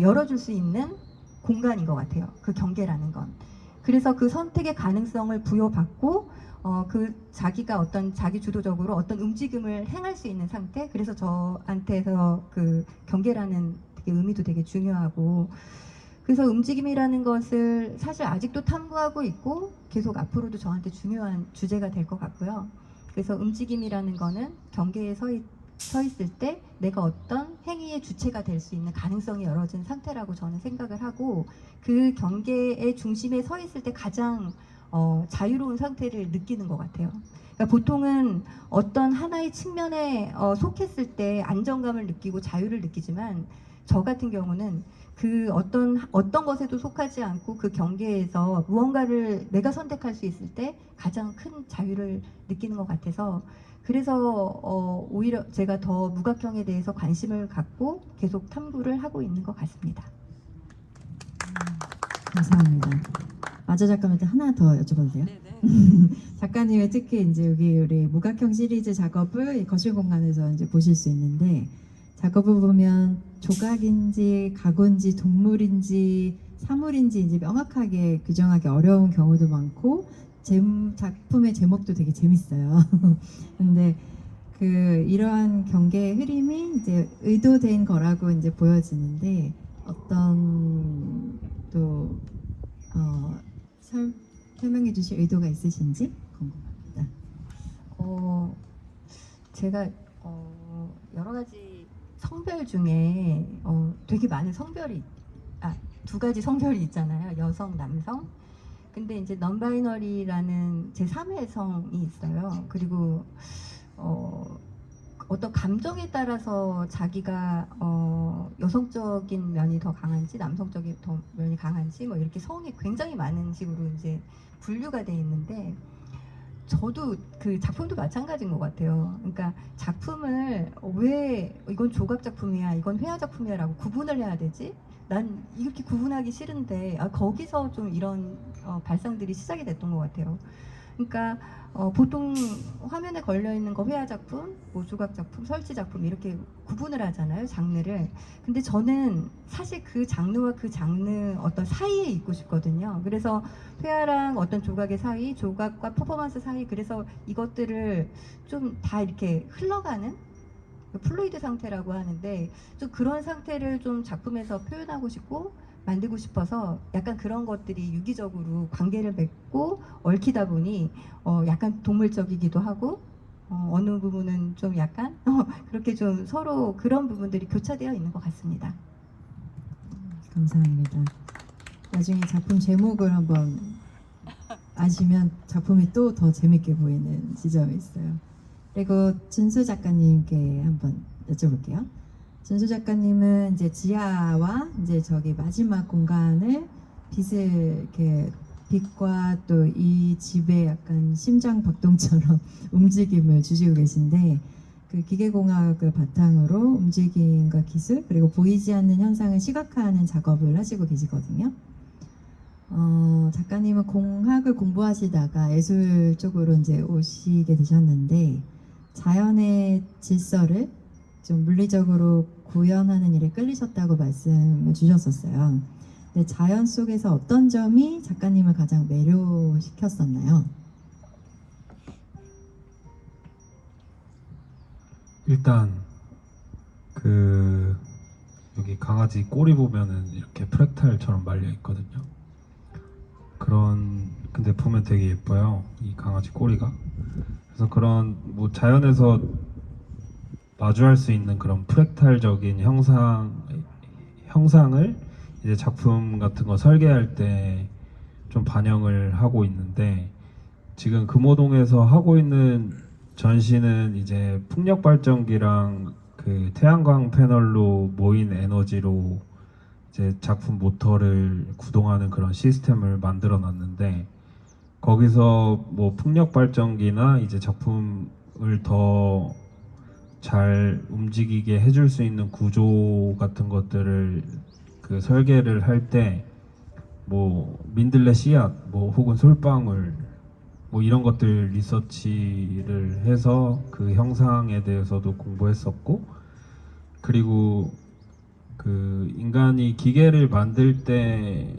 Speaker 1: 열어줄 수 있는 공간인 것 같아요. 그 경계라는 건. 그래서 그 선택의 가능성을 부여받고 그 자기가 어떤 자기 주도적으로 어떤 움직임을 행할 수 있는 상태. 그래서 저한테서 그 경계라는 되게 의미도 되게 중요하고. 그래서 움직임이라는 것을 사실 아직도 탐구하고 있고 계속 앞으로도 저한테 중요한 주제가 될 것 같고요. 그래서 움직임이라는 거는 경계에 서 있을 때 내가 어떤 행위의 주체가 될 수 있는 가능성이 열어진 상태라고 저는 생각을 하고 그 경계의 중심에 서 있을 때 가장 자유로운 상태를 느끼는 것 같아요. 그러니까 보통은 어떤 하나의 측면에 속했을 때 안정감을 느끼고 자유를 느끼지만 저 같은 경우는 그 어떤 것에도 속하지 않고 그 경계에서 무언가를 내가 선택할 수 있을 때 가장 큰 자유를 느끼는 것 같아서 그래서 오히려 제가 더 무각형에 대해서 관심을 갖고 계속 탐구를 하고 있는 것 같습니다.
Speaker 5: 감사합니다. 마저 작가님한테 하나 더 여쭤봐도 돼요? 작가님의 특히 이제 여기 우리 무각형 시리즈 작업을 이 거실 공간에서 이제 보실 수 있는데 작업을 보면 조각인지 가구인지 동물인지 사물인지 이제 명확하게 규정하기 어려운 경우도 많고 작품의 제목도 되게 재밌어요. 근데 그 이러한 경계의 흐름이 이제 의도된 거라고 이제 보여지는데 어떤 또 설명해 주실 의도가 있으신지 궁금합니다.
Speaker 1: 제가 여러 가지 성별 중에 되게 많은 두 가지 성별이 있잖아요. 여성, 남성. 근데 이제 non-binary라는 제3의 성이 있어요. 그리고 어떤 감정에 따라서 자기가 여성적인 면이 더 강한지 남성적인 면이 강한지 뭐 이렇게 성이 굉장히 많은 식으로 이제 분류가 돼 있는데 저도 그 작품도 마찬가지인 것 같아요. 그러니까 작품을 왜 이건 조각 작품이야, 이건 회화 작품이야라고 구분을 해야 되지? 난 이렇게 구분하기 싫은데 거기서 좀 이런 발상들이 시작이 됐던 것 같아요. 그러니까 보통 화면에 걸려 있는 거 회화 작품, 뭐 조각 작품, 설치 작품 이렇게 구분을 하잖아요, 장르를. 근데 저는 사실 그 장르와 그 장르 어떤 사이에 있고 싶거든요. 그래서 회화랑 어떤 조각의 사이, 조각과 퍼포먼스 사이, 그래서 이것들을 좀 다 이렇게 흘러가는 플루이드 상태라고 하는데 좀 그런 상태를 좀 작품에서 표현하고 싶고 만들고 싶어서 약간 그런 것들이 유기적으로 관계를 맺고 얽히다 보니 약간 동물적이기도 하고 어느 부분은 좀 약간 그렇게 좀 서로 그런 부분들이 교차되어 있는 것 같습니다.
Speaker 5: 감사합니다. 나중에 작품 제목을 한번 아시면 작품이 또 더 재밌게 보이는 지점이 있어요. 그리고 준수 작가님께 한번 여쭤볼게요. 준수 작가님은 이제 지하와 이제 저기 마지막 공간을 빛을 이렇게 빛과 또 이 집의 약간 심장 박동처럼 움직임을 주시고 계신데 그 기계공학을 바탕으로 움직임과 기술 그리고 보이지 않는 현상을 시각화하는 작업을 하시고 계시거든요. 작가님은 공학을 공부하시다가 예술 쪽으로 이제 오시게 되셨는데 자연의 질서를 좀 물리적으로 구현하는 일에 끌리셨다고 말씀을 주셨었어요. 근데 자연 속에서 어떤 점이 작가님을 가장 매료시켰었나요?
Speaker 4: 일단 그 여기 강아지 꼬리 보면은 이렇게 프랙탈처럼 말려 있거든요. 근데 보면 되게 예뻐요. 이 강아지 꼬리가. 그래서 그런 뭐 자연에서 마주할 수 있는 그런 프랙탈적인 형상을 이제 작품 같은 거 설계할 때 좀 반영을 하고 있는데 지금 금호동에서 하고 있는 전시는 이제 풍력 발전기랑 그 태양광 패널로 모인 에너지로 이제 작품 모터를 구동하는 그런 시스템을 만들어 놨는데 거기서 뭐 풍력 발전기나 이제 작품을 더 잘 움직이게 해줄 수 있는 구조 같은 것들을 그 설계를 할 때 뭐 민들레 씨앗 뭐 혹은 솔방울 뭐 이런 것들 리서치를 해서 그 형상에 대해서도 공부했었고 그리고 그 인간이 기계를 만들 때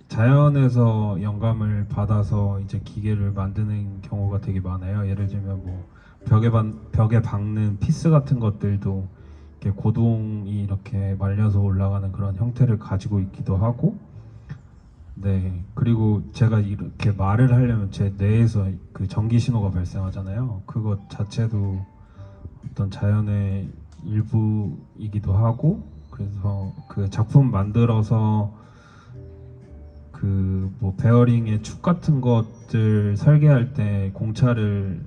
Speaker 4: 자연에서 영감을 받아서 이제 기계를 만드는 경우가 되게 많아요. 예를 들면 뭐 벽에 박는 피스 같은 것들도 이렇게 고동이 이렇게 말려서 올라가는 그런 형태를 가지고 있기도 하고 네 그리고 제가 이렇게 말을 하려면 제 뇌에서 그 전기 신호가 발생하잖아요. 그것 자체도 어떤 자연의 일부이기도 하고 그래서 그 작품 만들어서 그 뭐 베어링의 축 같은 것들 설계할 때 공차를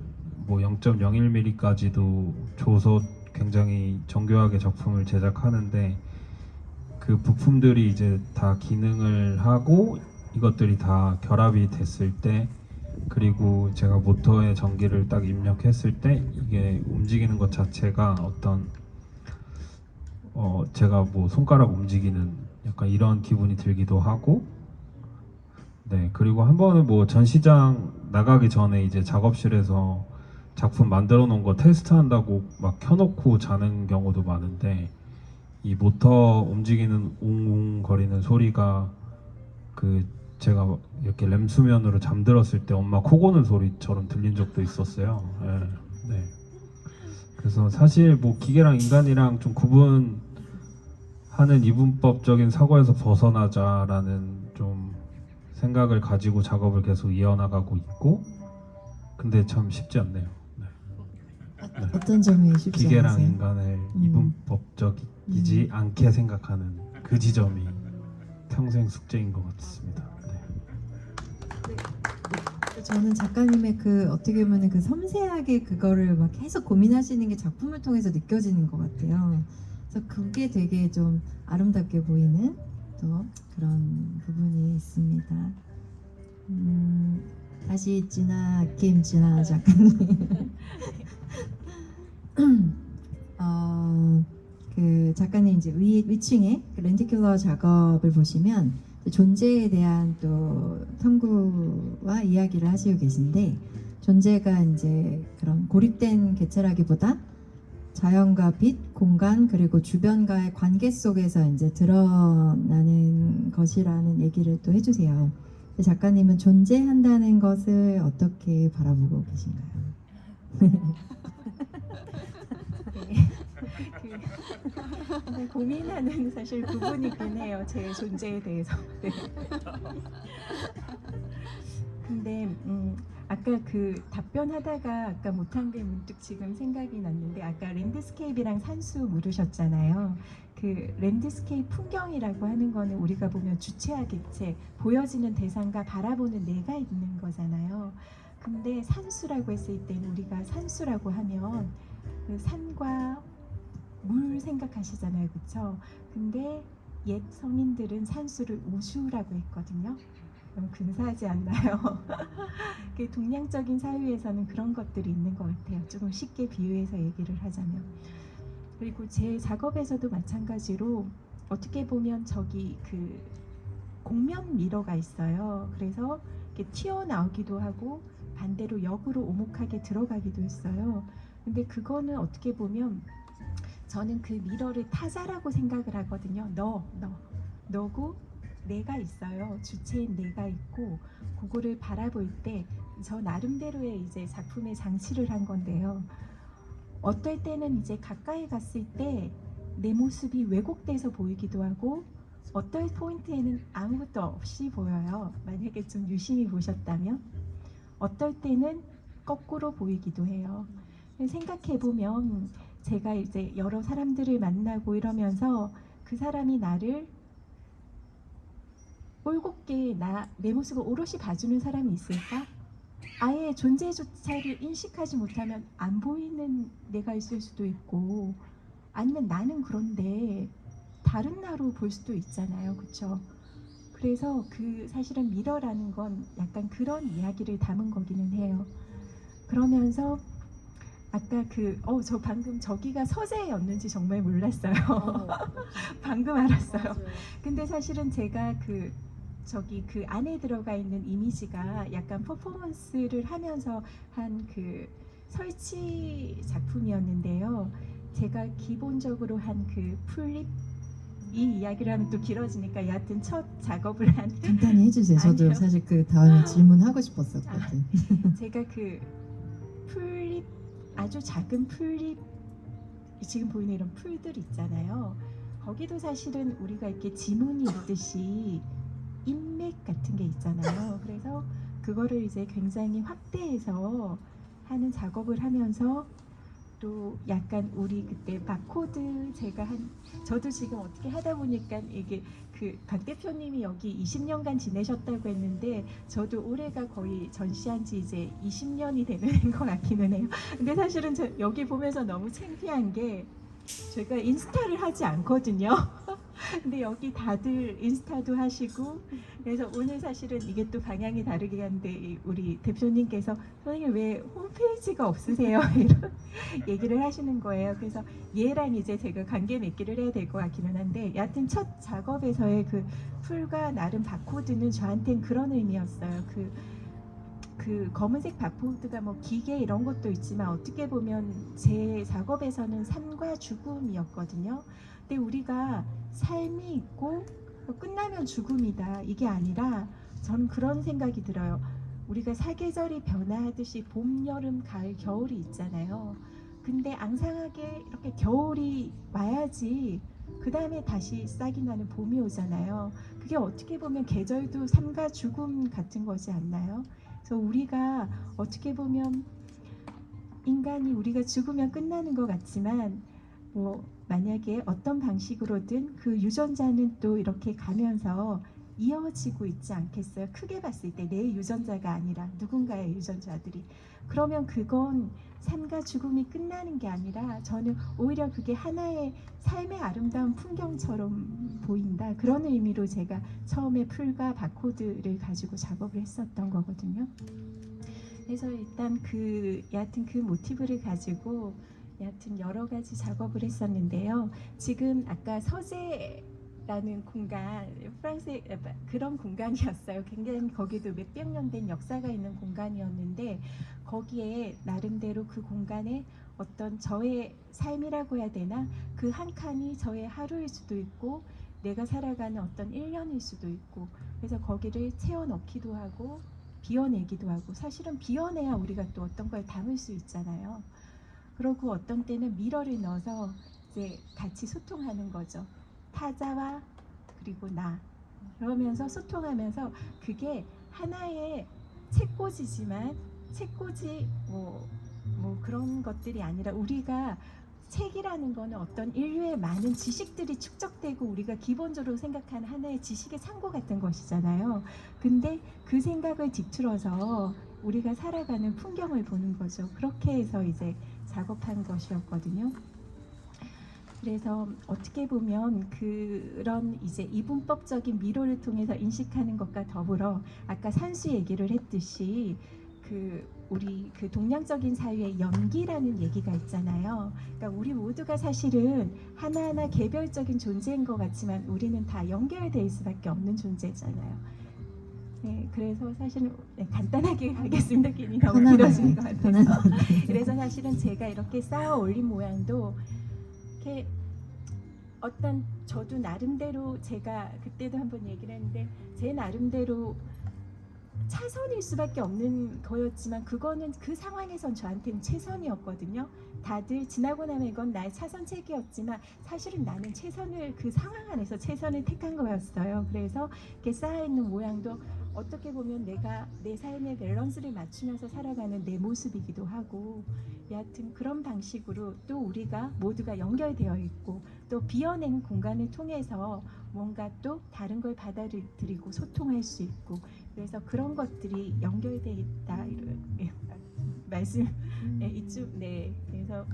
Speaker 4: 뭐 0.01mm까지도 줘서 굉장히 정교하게 작품을 제작하는데 그 부품들이 이제 다 기능을 하고 이것들이 다 결합이 됐을 때 그리고 제가 모터에 전기를 딱 입력했을 때 이게 움직이는 것 자체가 어떤 제가 뭐 손가락 움직이는 약간 이런 기분이 들기도 하고 네 그리고 한 번은 뭐 전시장 나가기 전에 이제 작업실에서 작품 만들어 놓은 거 테스트 한다고 막 켜놓고 자는 경우도 많은데 이 모터 움직이는 웅웅 거리는 소리가 그 제가 이렇게 램수면으로 잠들었을 때 엄마 코 고는 소리처럼 들린 적도 있었어요. 네. 네. 그래서 사실 뭐 기계랑 인간이랑 좀 구분하는 이분법적인 사고에서 벗어나자라는 좀 생각을 가지고 작업을 계속 이어나가고 있고 근데 참 쉽지 않네요. 네.
Speaker 5: 어떤 점이 쉽지
Speaker 4: 기계랑
Speaker 5: 않으세요?
Speaker 4: 인간을 이분법적이지 않게 생각하는 그 지점이 평생 숙제인 것 같습니다. 네.
Speaker 5: 저는 작가님의 그 어떻게 보면 그 섬세하게 그거를 막 계속 고민하시는 게 작품을 통해서 느껴지는 것 같아요. 그래서 그게 되게 좀 아름답게 보이는 또 그런 부분이 있습니다. 다시 김진아 작가님. 그 작가님 이제 위층에 그 렌티큘러 작업을 보시면 존재에 대한 또 탐구와 이야기를 하시고 계신데 존재가 이제 그런 고립된 개체라기보다 자연과 빛, 공간 그리고 주변과의 관계 속에서 이제 드러나는 것이라는 얘기를 또 해주세요. 작가님은 존재한다는 것을 어떻게 바라보고 계신가요?
Speaker 6: 네, 고민하는 사실 부분이긴 해요. 제 존재에 대해서. 네. 근데 아까 그 답변하다가 아까 못한 게 문득 지금 생각이 났는데 아까 랜드스케이프랑 산수 물으셨잖아요. 그 랜드스케이프 풍경이라고 하는 거는 우리가 보면 주체와 객체, 보여지는 대상과 바라보는 내가 있는 거잖아요. 근데 산수라고 했을 때는 우리가 산수라고 하면 그 산과 물 생각하시잖아요, 그렇죠? 근데 옛 성인들은 산수를 우주라고 했거든요. 너무 근사하지 않나요? 그 동양적인 사유에서는 그런 것들이 있는 것 같아요. 조금 쉽게 비유해서 얘기를 하자면. 그리고 제 작업에서도 마찬가지로 어떻게 보면 저기 그 곡면 미러가 있어요. 그래서 이렇게 튀어나오기도 하고 반대로 역으로 오목하게 들어가기도 했어요. 근데 그거는 어떻게 보면 저는 그 미러를 타자라고 생각을 하거든요. 너고 내가 있어요. 주체인 내가 있고 그거를 바라볼 때 저 나름대로의 이제 작품에 장치를 한 건데요. 어떨 때는 이제 가까이 갔을 때 내 모습이 왜곡돼서 보이기도 하고 어떨 포인트에는 아무것도 없이 보여요. 만약에 좀 유심히 보셨다면 어떨 때는 거꾸로 보이기도 해요. 생각해보면 제가 이제 여러 사람들을 만나고 이러면서 그 사람이 나를 올곧게 내 모습을 오롯이 봐주는 사람이 있을까? 아예 존재조차를 인식하지 못하면 안 보이는 내가 있을 수도 있고 아니면 나는 그런데 다른 나로 볼 수도 있잖아요. 그렇죠? 그래서 그 사실은 미러라는 건 약간 그런 이야기를 담은 거기는 해요. 그러면서 아까 저 방금 저기가 서재였는지 정말 몰랐어요. 방금 알았어요. 근데 사실은 제가 저기 그 안에 들어가 있는 이미지가 약간 퍼포먼스를 하면서 한 그 설치 작품이었는데요. 제가 기본적으로 한 그 풀립 이 이야기를 하면 또 길어지니까 여하튼 첫 작업을 한
Speaker 5: 간단히 해주세요. 저도
Speaker 6: 아니요.
Speaker 5: 사실 그 다음에 질문하고 싶었었거든.
Speaker 6: 제가 그 풀립 아주 작은 풀립 지금 보이는 이런 풀들 있잖아요. 거기도 사실은 우리가 이렇게 지문이 있듯이 인맥 같은 게 있잖아요. 그래서 그거를 이제 굉장히 확대해서 하는 작업을 하면서 또 약간 우리 그때 바코드 저도 지금 어떻게 하다 보니까 이게 그 박 대표님이 여기 20년간 지내셨다고 했는데 저도 올해가 거의 전시한 지 이제 20년이 되는 것 같기는 해요. 근데 사실은 저 여기 보면서 너무 창피한 게 제가 인스타를 하지 않거든요. 근데 여기 다들 인스타도 하시고 그래서 오늘 사실은 이게 또 방향이 다르게 한데 우리 대표님께서 선생님 왜 홈페이지가 없으세요? 이런 얘기를 하시는 거예요. 그래서 얘랑 이제 제가 관계 맺기를 해야 될 것 같기는 한데 여하튼 첫 작업에서의 그 풀과 나름 바코드는 저한테는 그런 의미였어요. 그 검은색 바코드가 뭐 기계 이런 것도 있지만 어떻게 보면 제 작업에서는 삶과 죽음이었거든요. 근데 우리가 삶이 있고 끝나면 죽음이다 이게 아니라 저는 그런 생각이 들어요. 우리가 사계절이 변화하듯이 봄, 여름, 가을, 겨울이 있잖아요. 근데 앙상하게 이렇게 겨울이 와야지 그 다음에 다시 싹이 나는 봄이 오잖아요. 그게 어떻게 보면 계절도 삶과 죽음 같은 거지 않나요? 그래서 우리가 어떻게 보면 인간이 우리가 죽으면 끝나는 것 같지만 뭐 만약에 어떤 방식으로든 그 유전자는 또 이렇게 가면서 이어지고 있지 않겠어요? 크게 봤을 때 내 유전자가 아니라 누군가의 유전자들이. 그러면 그건 삶과 죽음이 끝나는 게 아니라 저는 오히려 그게 하나의 삶의 아름다운 풍경처럼 보인다. 그런 의미로 제가 처음에 풀과 바코드를 가지고 작업을 했었던 거거든요. 그래서 일단 여하튼 그 모티브를 가지고 여하튼 여러 가지 작업을 했었는데요. 지금 아까 서재라는 공간, 프랑스의 그런 공간이었어요. 굉장히 거기도 몇백 년 된 역사가 있는 공간이었는데 거기에 나름대로 그 공간에 어떤 저의 삶이라고 해야 되나 그 한 칸이 저의 하루일 수도 있고 내가 살아가는 어떤 1년일 수도 있고 그래서 거기를 채워 넣기도 하고 비워내기도 하고 사실은 비워내야 우리가 또 어떤 걸 담을 수 있잖아요. 그러고 어떤 때는 미러를 넣어서 이제 같이 소통하는 거죠. 타자와 그리고 나. 그러면서 소통하면서 그게 하나의 책꽂이지만 책꽂이 뭐 그런 것들이 아니라 우리가 책이라는 거는 어떤 인류의 많은 지식들이 축적되고 우리가 기본적으로 생각하는 하나의 지식의 창고 같은 것이잖아요. 근데 그 생각을 뒤틀어서 우리가 살아가는 풍경을 보는 거죠. 그렇게 해서 이제 작업한 것이었거든요. 그래서 어떻게 보면 그런 이제 이분법적인 미로를 통해서 인식하는 것과 더불어 아까 산수 얘기를 했듯이 우리 동양적인 사회의 연기라는 얘기가 있잖아요. 그러니까 우리 모두가 사실은 하나하나 개별적인 존재인 것 같지만 우리는 다 연결될 수밖에 없는 존재잖아요. 네, 그래서 사실은 간단하게 하겠습니다. 괜히 너무 길어진 것 같아서. 그래서 사실은 제가 이렇게 쌓아 올린 모양도 이렇게 어떤 저도 나름대로 제가 그때도 한번 얘기를 했는데 제 나름대로 차선일 수밖에 없는 거였지만 그거는 그 상황에선 저한테는 최선이었거든요. 다들 지나고 나면 이건 나의 차선책이었지만 사실은 나는 최선을 그 상황 안에서 최선을 택한 거였어요. 그래서 이렇게 쌓여있는 모양도 어떻게 보면 내가 내 삶의 밸런스를 맞추면서 살아가는 내 모습이기도 하고 여하튼 그런 방식으로 또 우리가 모두가 연결되어 있고 또 비어낸 공간을 통해서 뭔가 또 다른 걸 받아들이고 소통할 수 있고 그래서 그런 것들이 연결되어 있다 이런 말씀 이쪽 그래서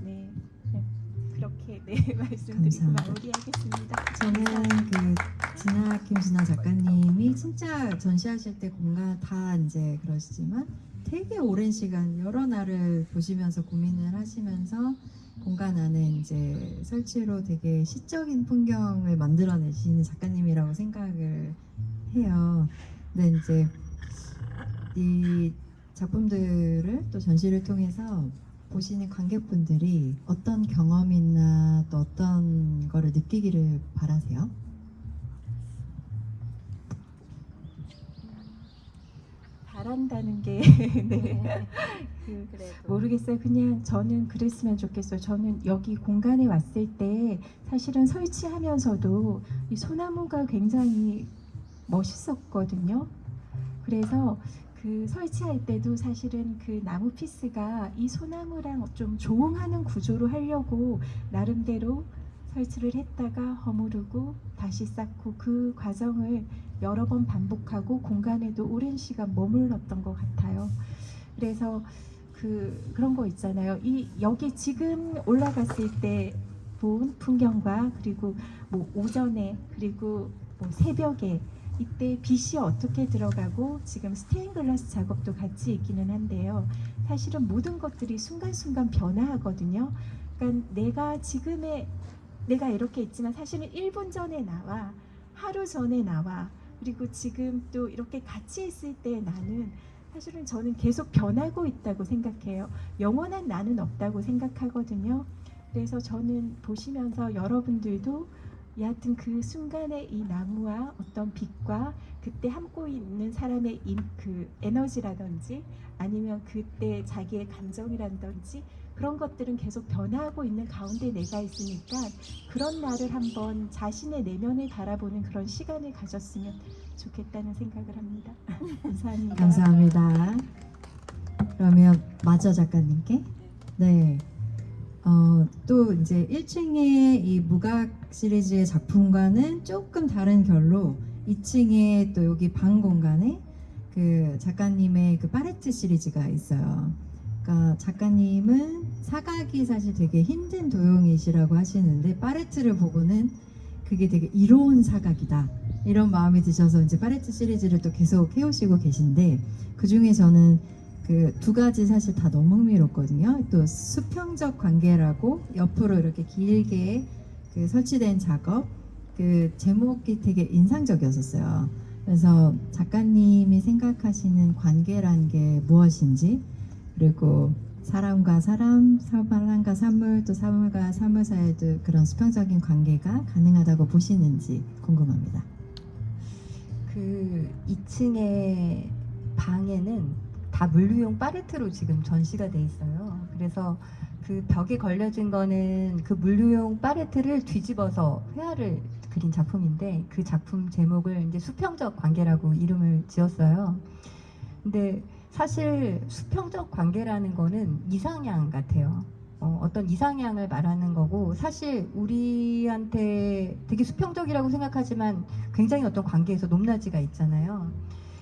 Speaker 6: 그렇게 말씀드리고
Speaker 5: 감사합니다.
Speaker 6: 마무리하겠습니다.
Speaker 5: 저는 김진아 작가님이 진짜 전시하실 때 공간 다 이제 그러시지만 되게 오랜 시간 여러 날을 보시면서 고민을 하시면서 공간 안에 이제 설치로 되게 시적인 풍경을 만들어내시는 작가님이라고 생각을 해요. 근데 이제 이 작품들을 또 전시를 통해서 보시는 관객분들이 어떤 경험이나 또 어떤 거를 느끼기를 바라세요?
Speaker 6: 바란다는 게 모르겠어요. 그냥 저는 그랬으면 좋겠어요. 저는 여기 공간에 왔을 때 사실은 설치하면서도 이 소나무가 굉장히 멋있었거든요. 그래서 설치할 때도 사실은 나무 피스가 이 소나무랑 좀 조응하는 구조로 하려고 나름대로 설치를 했다가 허무르고 다시 쌓고 그 과정을 여러 번 반복하고 공간에도 오랜 시간 머물렀던 것 같아요. 그래서 그런 거 있잖아요. 여기 지금 올라갔을 때 본 풍경과 그리고 오전에 그리고 새벽에 이때 빛이 어떻게 들어가고 지금 스테인글라스 작업도 같이 있기는 한데요. 사실은 모든 것들이 순간순간 변화하거든요. 그러니까 내가 이렇게 있지만 사실은 1분 전에 나와 하루 전에 나와 그리고 지금 또 이렇게 같이 있을 때 나는 사실은 저는 계속 변하고 있다고 생각해요. 영원한 나는 없다고 생각하거든요. 그래서 저는 보시면서 여러분들도 여하튼 그 순간에 이 나무와 어떤 빛과 그때 함께 있는 사람의 에너지라든지 아니면 그때 자기의 감정이라든지 그런 것들은 계속 변화하고 있는 가운데 내가 있으니까 그런 나를 한번 자신의 내면을 바라보는 그런 시간을 가졌으면 좋겠다는 생각을 합니다. 감사합니다.
Speaker 5: 감사합니다. 그러면 마저 작가님께 또 이제 1층의 이 무각 시리즈의 작품과는 조금 다른 결로 2층에 또 여기 방 공간에 작가님의 파레트 시리즈가 있어요. 그러니까 작가님은 사각이 사실 되게 힘든 도형이시라고 하시는데 파레트를 보고는 그게 되게 이로운 사각이다 이런 마음이 드셔서 이제 파레트 시리즈를 또 계속 해오시고 계신데 그 중에 저는 두 가지 사실 다 너무 흥미롭거든요. 또 수평적 관계라고 옆으로 이렇게 길게 설치된 작업 제목이 되게 인상적이었었어요. 그래서 작가님이 생각하시는 관계란 게 무엇인지 그리고 사람과 사람, 사람과 사물 또 사물과 사물 사이에도 그런 수평적인 관계가 가능하다고 보시는지 궁금합니다.
Speaker 1: 2층의 방에는 다 물류용 파레트로 지금 전시가 돼 있어요. 그래서 그 벽에 걸려진 거는 그 물류용 팔레트를 뒤집어서 회화를 그린 작품인데 그 작품 제목을 이제 수평적 관계라고 이름을 지었어요. 근데 사실 수평적 관계라는 거는 이상향 같아요. 어떤 이상향을 말하는 거고 사실 우리한테 되게 수평적이라고 생각하지만 굉장히 어떤 관계에서 높낮이가 있잖아요.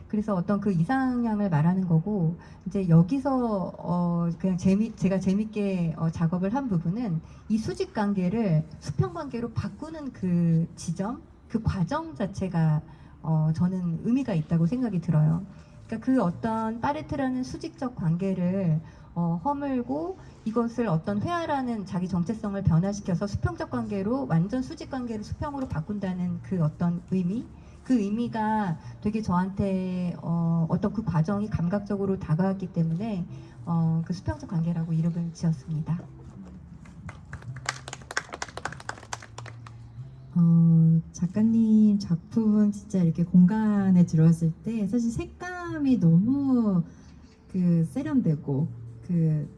Speaker 1: 그래서 어떤 그 이상향을 말하는 거고 이제 여기서 그냥 제가 재밌게 작업을 한 부분은 이 수직 관계를 수평 관계로 바꾸는 그 지점, 그 과정 자체가 저는 의미가 있다고 생각이 들어요. 그러니까 그 어떤 파레트라는 수직적 관계를 허물고 이것을 어떤 회화라는 자기 정체성을 변화시켜서 수평적 관계로 완전 수직 관계를 수평으로 바꾼다는 그 어떤 의미, 그 의미가 되게 저한테 어떤 그 과정이 감각적으로 다가왔기 때문에 그 수평적 관계라고 이름을 지었습니다.
Speaker 5: 작가님 작품은 진짜 이렇게 공간에 들어왔을 때 사실 색감이 너무 그 세련되고 그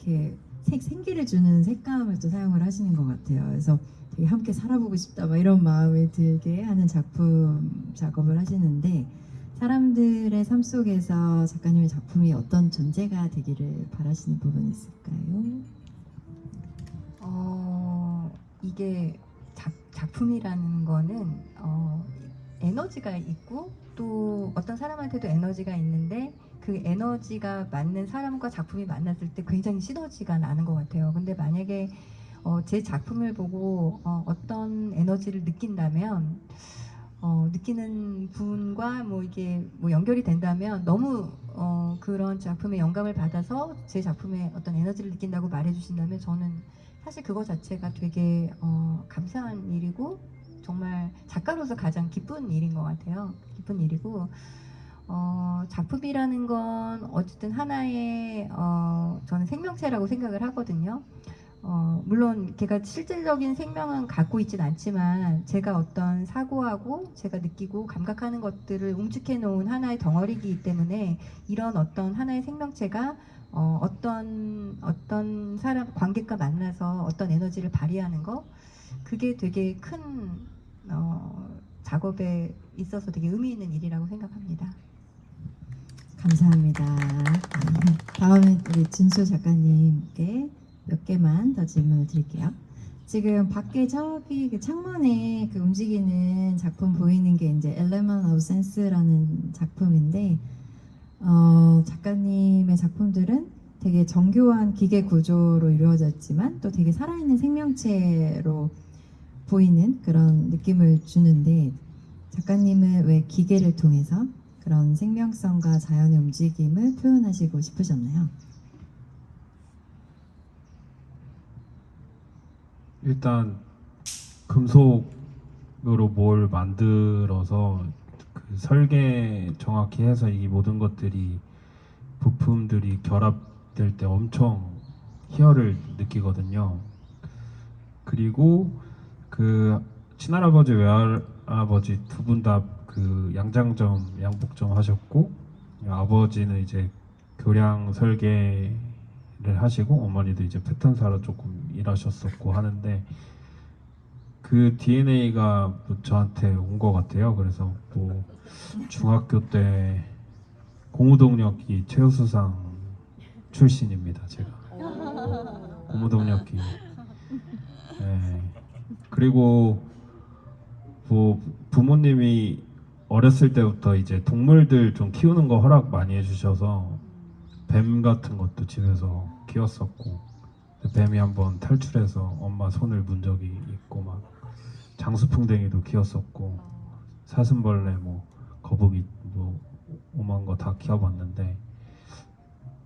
Speaker 5: 이렇게 생기를 주는 색감을 또 사용을 하시는 것 같아요. 그래서 되게 함께 살아보고 싶다 막 이런 마음이 들게 하는 작품 작업을 하시는데 사람들의 삶 속에서 작가님의 작품이 어떤 존재가 되기를 바라시는 부분이 있을까요?
Speaker 1: 이게 작품이라는 거는 에너지가 있고 또 어떤 사람한테도 에너지가 있는데 그 에너지가 맞는 사람과 작품이 만났을 때 굉장히 시너지가 나는 것 같아요. 근데 만약에 제 작품을 보고 어떤 에너지를 느낀다면 느끼는 분과 뭐 이게 뭐 연결이 된다면 너무 그런 작품에 영감을 받아서 제 작품에 어떤 에너지를 느낀다고 말해주신다면 저는 사실 그거 자체가 되게 감사한 일이고 정말 작가로서 가장 기쁜 일인 것 같아요. 기쁜 일이고 작품이라는 건 어쨌든 하나의 저는 생명체라고 생각을 하거든요. 물론 걔가 실질적인 생명은 갖고 있진 않지만 제가 어떤 사고하고 제가 느끼고 감각하는 것들을 웅축해 놓은 하나의 덩어리이기 때문에 이런 어떤 하나의 생명체가 어떤 사람 관객과 만나서 어떤 에너지를 발휘하는 거 그게 되게 큰 작업에 있어서 되게 의미 있는 일이라고 생각합니다.
Speaker 5: 감사합니다. 다음에 우리 준수 작가님께 몇 개만 더 질문을 드릴게요. 지금 밖에 저기 그 창문에 그 움직이는 작품 보이는 게 이제 Element of Sense라는 작품인데 작가님의 작품들은 되게 정교한 기계 구조로 이루어져 있지만 또 되게 살아있는 생명체로 보이는 그런 느낌을 주는데 작가님은 왜 기계를 통해서 그런 생명성과 자연의 움직임을 표현하시고 싶으셨나요?
Speaker 4: 일단 금속으로 뭘 만들어서 그 설계 정확히 해서 이 모든 것들이 부품들이 결합될 때 엄청 희열을 느끼거든요. 그리고 그 친할아버지 외할아버지 두 분 다 그 양장점 양복점 하셨고 아버지는 이제 교량 설계를 하시고 어머니도 이제 패턴사로 조금 일하셨었고 하는데 그 DNA가 저한테 온 것 같아요. 그래서 뭐 중학교 때 고무동력기 최우수상 출신입니다. 제가 고무동력기. 네. 그리고 뭐 부모님이 어렸을 때부터 이제 동물들 좀 키우는 거 허락 많이 해주셔서 뱀 같은 것도 집에서 키웠었고 뱀이 한번 탈출해서 엄마 손을 문 적이 있고 막 장수풍뎅이도 키웠었고 사슴벌레 뭐 거북이 뭐 오만 거 다 키워봤는데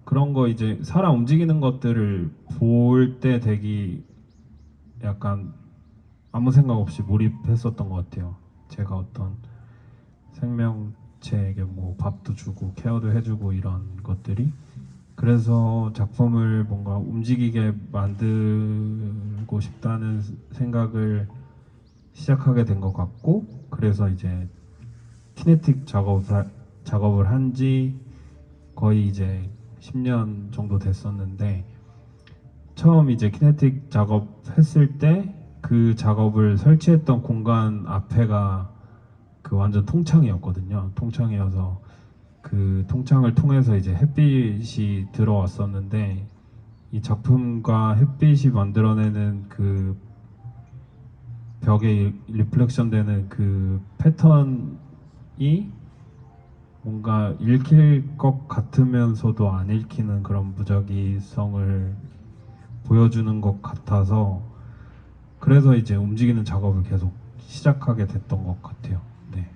Speaker 4: 그런 거 이제 살아 움직이는 것들을 볼 때 되게 약간 아무 생각 없이 몰입했었던 것 같아요. 제가 어떤 생명체에게 뭐 밥도 주고 케어도 해주고 이런 것들이 그래서 작품을 뭔가 움직이게 만들고 싶다는 생각을 시작하게 된 것 같고 그래서 이제 키네틱 작업을 한 지 거의 이제 10년 정도 됐었는데 처음 이제 키네틱 작업했을 때 그 작업을 설치했던 공간 앞에가 그 완전 통창이었거든요. 통창이어서 그 통창을 통해서 이제 햇빛이 들어왔었는데 이 작품과 햇빛이 만들어내는 그 벽에 리플렉션 되는 그 패턴이 뭔가 읽힐 것 같으면서도 안 읽히는 그런 무작위성을 보여주는 것 같아서 그래서 이제 움직이는 작업을 계속 시작하게 됐던 것 같아요. 네.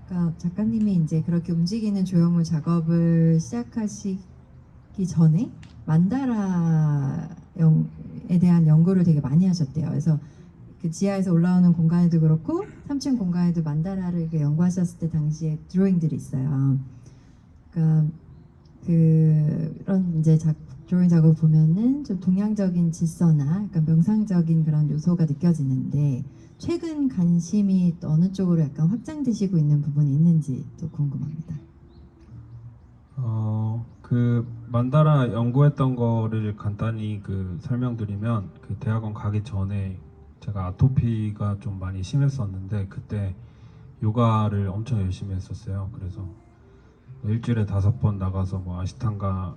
Speaker 5: 그러니까 작가님이 이제 그렇게 움직이는 조형물 작업을 시작하시기 전에 만다라에 대한 연구를 되게 많이 하셨대요. 그래서 그 지하에서 올라오는 공간에도 그렇고 3층 공간에도 만다라를 이렇게 연구하셨을 때 당시에 드로잉들이 있어요. 그러니까 그런 이제 드로잉 작업을 보면은 좀 동양적인 질서나 약간 명상적인 그런 요소가 느껴지는데 최근 관심이 또 어느 쪽으로 약간 확장되시고 있는 부분이 있는지 또 궁금합니다.
Speaker 4: 그 만다라 연구했던 거를 간단히 그 설명드리면 그 대학원 가기 전에 제가 아토피가 좀 많이 심했었는데 그때 요가를 엄청 열심히 했었어요. 그래서 일주일에 5번 나가서 뭐 아시탄가를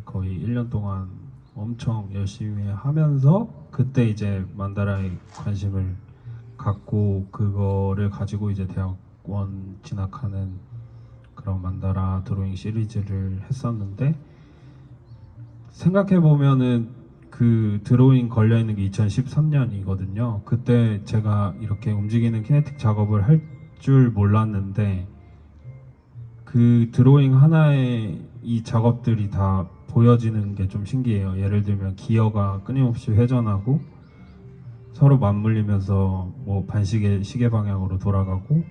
Speaker 4: 거의 1년 동안 엄청 열심히 하면서 그때 이제 만다라에 관심을 갖고 그거를 가지고 이제 대학원 진학하는 그런 만다라 드로잉 시리즈를 했었는데 생각해 보면은 그 드로잉 걸려 있는 게 2013년이거든요. 그때 제가 이렇게 움직이는 키네틱 작업을 할 줄 몰랐는데 그 드로잉 하나에 이 작업들이 다 보여지는 게 좀 신기해요. 예를 들면 기어가 끊임없이 회전하고 서로 맞물리면서 뭐 반시계 시계 방향으로 돌아가고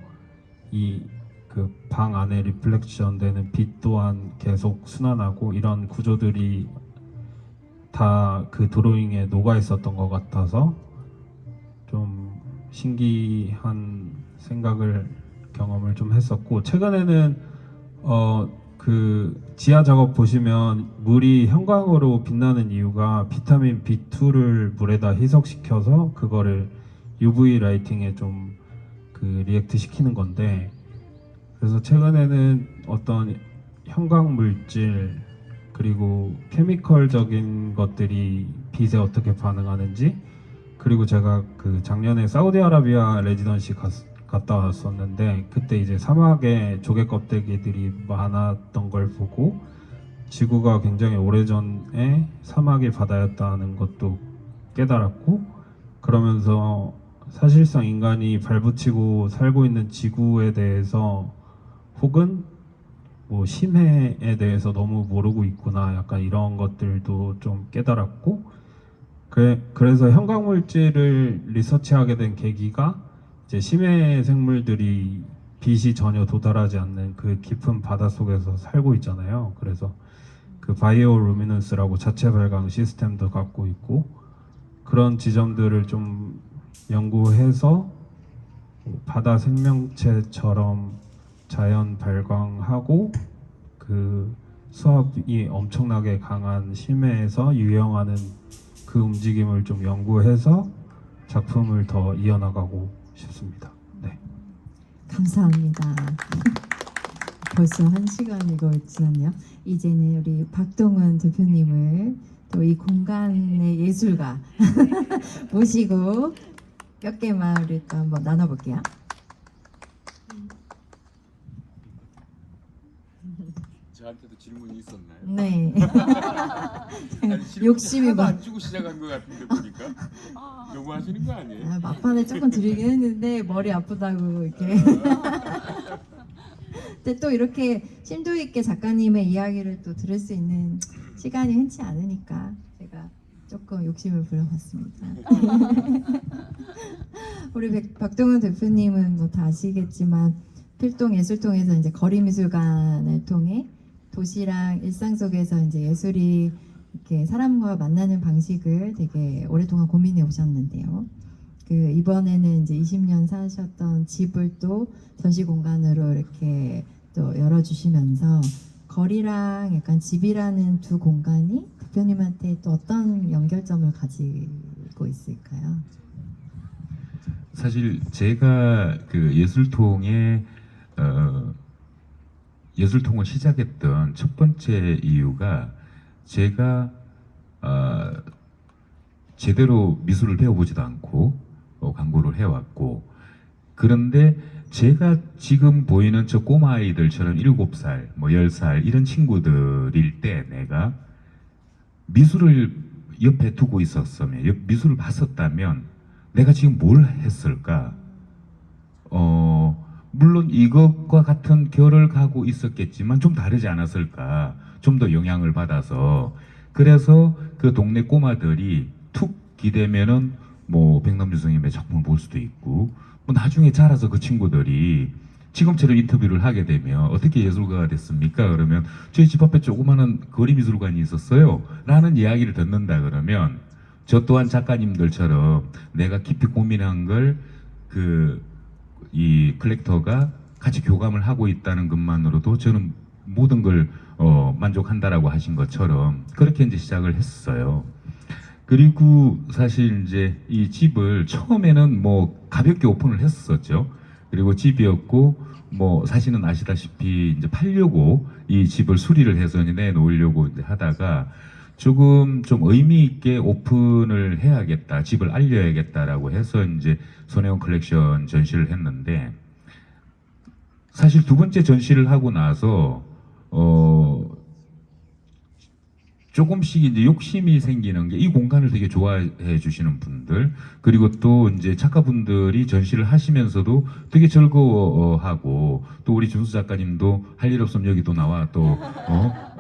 Speaker 4: 이 그 방 안에 리플렉션 되는 빛 또한 계속 순환하고 이런 구조들이 다 그 드로잉에 녹아 있었던 것 같아서 좀 신기한 경험을 좀 했었고 최근에는 그 지하 작업 보시면 물이 형광으로 빛나는 이유가 비타민 B2를 물에다 희석시켜서 그거를 UV 라이팅에 좀 그 리액트 시키는 건데 그래서 최근에는 어떤 형광 물질 그리고 케미컬적인 것들이 빛에 어떻게 반응하는지 그리고 제가 그 작년에 사우디아라비아 레지던시 갔다 왔었는데 그때 이제 사막에 조개 껍데기들이 많았던 걸 보고 지구가 굉장히 오래전에 사막이 바다였다는 것도 깨달았고 그러면서 사실상 인간이 발붙이고 살고 있는 지구에 대해서 혹은 뭐 심해에 대해서 너무 모르고 있구나 약간 이런 것들도 좀 깨달았고 그래서 형광물질을 리서치하게 된 계기가 이제 심해 생물들이 빛이 전혀 도달하지 않는 그 깊은 바다 속에서 살고 있잖아요. 그래서 그 바이오 루미넌스라고 자체 발광 시스템도 갖고 있고 그런 지점들을 좀 연구해서 바다 생명체처럼 자연 발광하고 그 수압이 엄청나게 강한 심해에서 유영하는 그 움직임을 좀 연구해서 작품을 더 이어나가고 싶습니다. 네.
Speaker 5: 감사합니다. 벌써 1시간이 거의 지났네요. 이제는 우리 박동은 대표님을 또 이 공간의 예술가 모시고 몇 개만 우리 또 한번 나눠볼게요.
Speaker 7: 저한테도 질문이 있었나요?
Speaker 5: 네.
Speaker 7: 아니, 질문이
Speaker 5: 욕심이
Speaker 7: 하나도
Speaker 5: 많-
Speaker 7: 안 주고 시작한 것 같은데 보니까 너무 하시는 거 아니에요?
Speaker 5: 아, 막판에 조금 드리긴 했는데 머리 아프다고 이렇게. 근데 또 이렇게 심도 있게 작가님의 이야기를 또 들을 수 있는 시간이 흔치 않으니까 제가 조금 욕심을 부려봤습니다. 우리 박동은 대표님은 뭐 다 아시겠지만 필동 예술통에서 이제 거리미술관을 통해 도시랑 일상 속에서 이제 예술이 이렇게 사람과 만나는 방식을 되게 오랫동안 고민해 오셨는데요. 그 이번에는 이제 20년 사셨던 집을 또 전시 공간으로 이렇게 또 열어주시면서 거리랑 약간 집이라는 두 공간이 대표님한테 또 어떤 연결점을 가지고 있을까요?
Speaker 3: 사실 제가 그 예술통을 시작했던 첫 번째 이유가 제가 제대로 미술을 배워보지도 않고 광고를 해왔고, 그런데 제가 지금 보이는 저 꼬마 아이들처럼 7살, 뭐 10살 이런 친구들일 때 내가 미술을 옆에 두고 있었으면, 미술을 봤었다면 내가 지금 뭘 했을까? 물론 이것과 같은 결을 가고 있었겠지만 좀 다르지 않았을까? 좀 더 영향을 받아서. 그래서 그 동네 꼬마들이 툭 기대면은 뭐 백남주 선생님의 작품을 볼 수도 있고, 뭐 나중에 자라서 그 친구들이 지금처럼 인터뷰를 하게 되면 어떻게 예술가가 됐습니까? 그러면 저희 집 앞에 조그마한 거리미술관이 있었어요 라는 이야기를 듣는다 그러면, 저 또한 작가님들처럼 내가 깊이 고민한 걸 이 컬렉터가 같이 교감을 하고 있다는 것만으로도 저는 모든 걸 만족한다라고 하신 것처럼 그렇게 이제 시작을 했어요. 그리고 사실 이제 이 집을 처음에는 뭐 가볍게 오픈을 했었죠. 그리고 집이었고, 뭐 사실은 아시다시피 이제 팔려고 이 집을 수리를 해서 이제 내놓으려고 이제 하다가 조금 좀 의미 있게 오픈을 해야겠다, 집을 알려야겠다라고 해서 이제 손혜원 컬렉션 전시를 했는데, 사실 두 번째 전시를 하고 나서 조금씩 이제 욕심이 생기는 게, 이 공간을 되게 좋아해 주시는 분들, 그리고 또 이제 작가분들이 전시를 하시면서도 되게 즐거워하고, 또 우리 준수 작가님도 할 일 없으면 여기 또 나와 또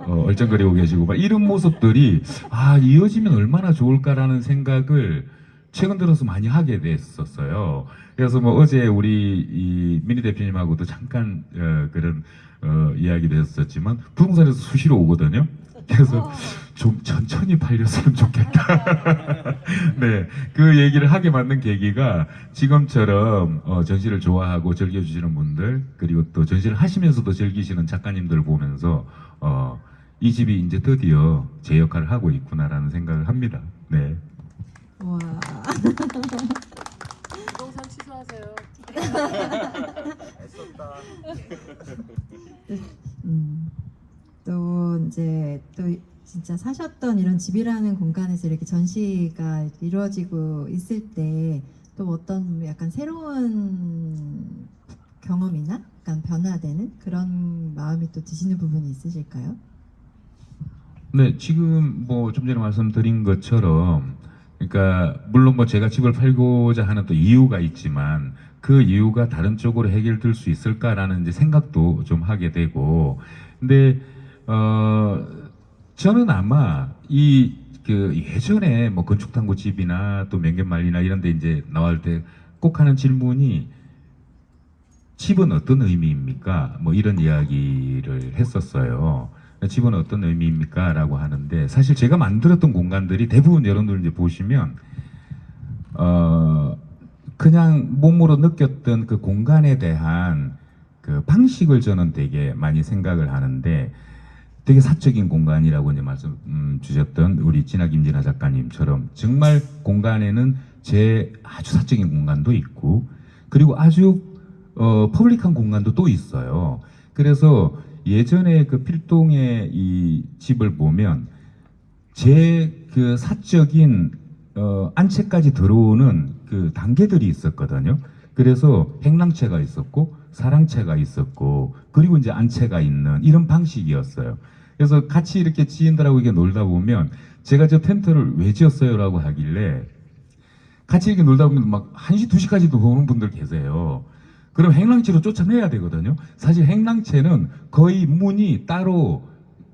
Speaker 3: 얼쩡거리고 계시고, 막 이런 모습들이 이어지면 얼마나 좋을까라는 생각을 최근 들어서 많이 하게 됐었어요. 그래서 뭐 어제 우리 이 미니 대표님하고도 잠깐 그런 이야기도 했었지만, 부동산에서 수시로 오거든요. 그래서 좀 천천히 팔렸으면 좋겠다. 네, 그 얘기를 하게 만든 계기가 지금처럼 전시를 좋아하고 즐겨주시는 분들, 그리고 또 전시를 하시면서도 즐기시는 작가님들을 보면서 이 집이 이제 드디어 제 역할을 하고 있구나라는 생각을 합니다. 네.
Speaker 5: 와.
Speaker 8: 부동산 취소하세요.
Speaker 5: 또 이제 또 진짜 사셨던 이런 집이라는 공간에서 이렇게 전시가 이루어지고 있을 때 또 어떤 약간 새로운 경험이나 약간 변화되는 그런 마음이 또 드시는 부분이 있으실까요?
Speaker 3: 네, 지금 뭐 좀 전에 말씀드린 것처럼, 그러니까 물론 뭐 제가 집을 팔고자 하는 또 이유가 있지만, 그 이유가 다른 쪽으로 해결될 수 있을까라는 이제 생각도 좀 하게 되고, 근데 저는 아마 예전에 뭐 건축탐구 집이나 또 명견말리나 이런 데 이제 나올 때 꼭 하는 질문이, 집은 어떤 의미입니까? 뭐 이런 이야기를 했었어요. 집은 어떤 의미입니까? 라고 하는데, 사실 제가 만들었던 공간들이 대부분 여러분들 이제 보시면 그냥 몸으로 느꼈던 그 공간에 대한 그 방식을 저는 되게 많이 생각을 하는데, 되게 사적인 공간이라고 이제 말씀 주셨던 우리 진아 김진아 작가님처럼, 정말 공간에는 제 아주 사적인 공간도 있고, 그리고 아주 퍼블릭한 공간도 또 있어요. 그래서 예전에 그 필동의 이 집을 보면 제 그 사적인 안채까지 들어오는 그 단계들이 있었거든요. 그래서 행랑채가 있었고 사랑채가 있었고, 그리고 이제 안채가 있는 이런 방식이었어요. 그래서 같이 이렇게 지인들하고 이렇게 놀다 보면, 제가 저 텐트를 왜 지었어요? 라고 하길래, 같이 이렇게 놀다 보면 막 1시, 2시까지도 보는 분들 계세요. 그럼 행랑채로 쫓아내야 되거든요. 사실 행랑채는 거의 문이 따로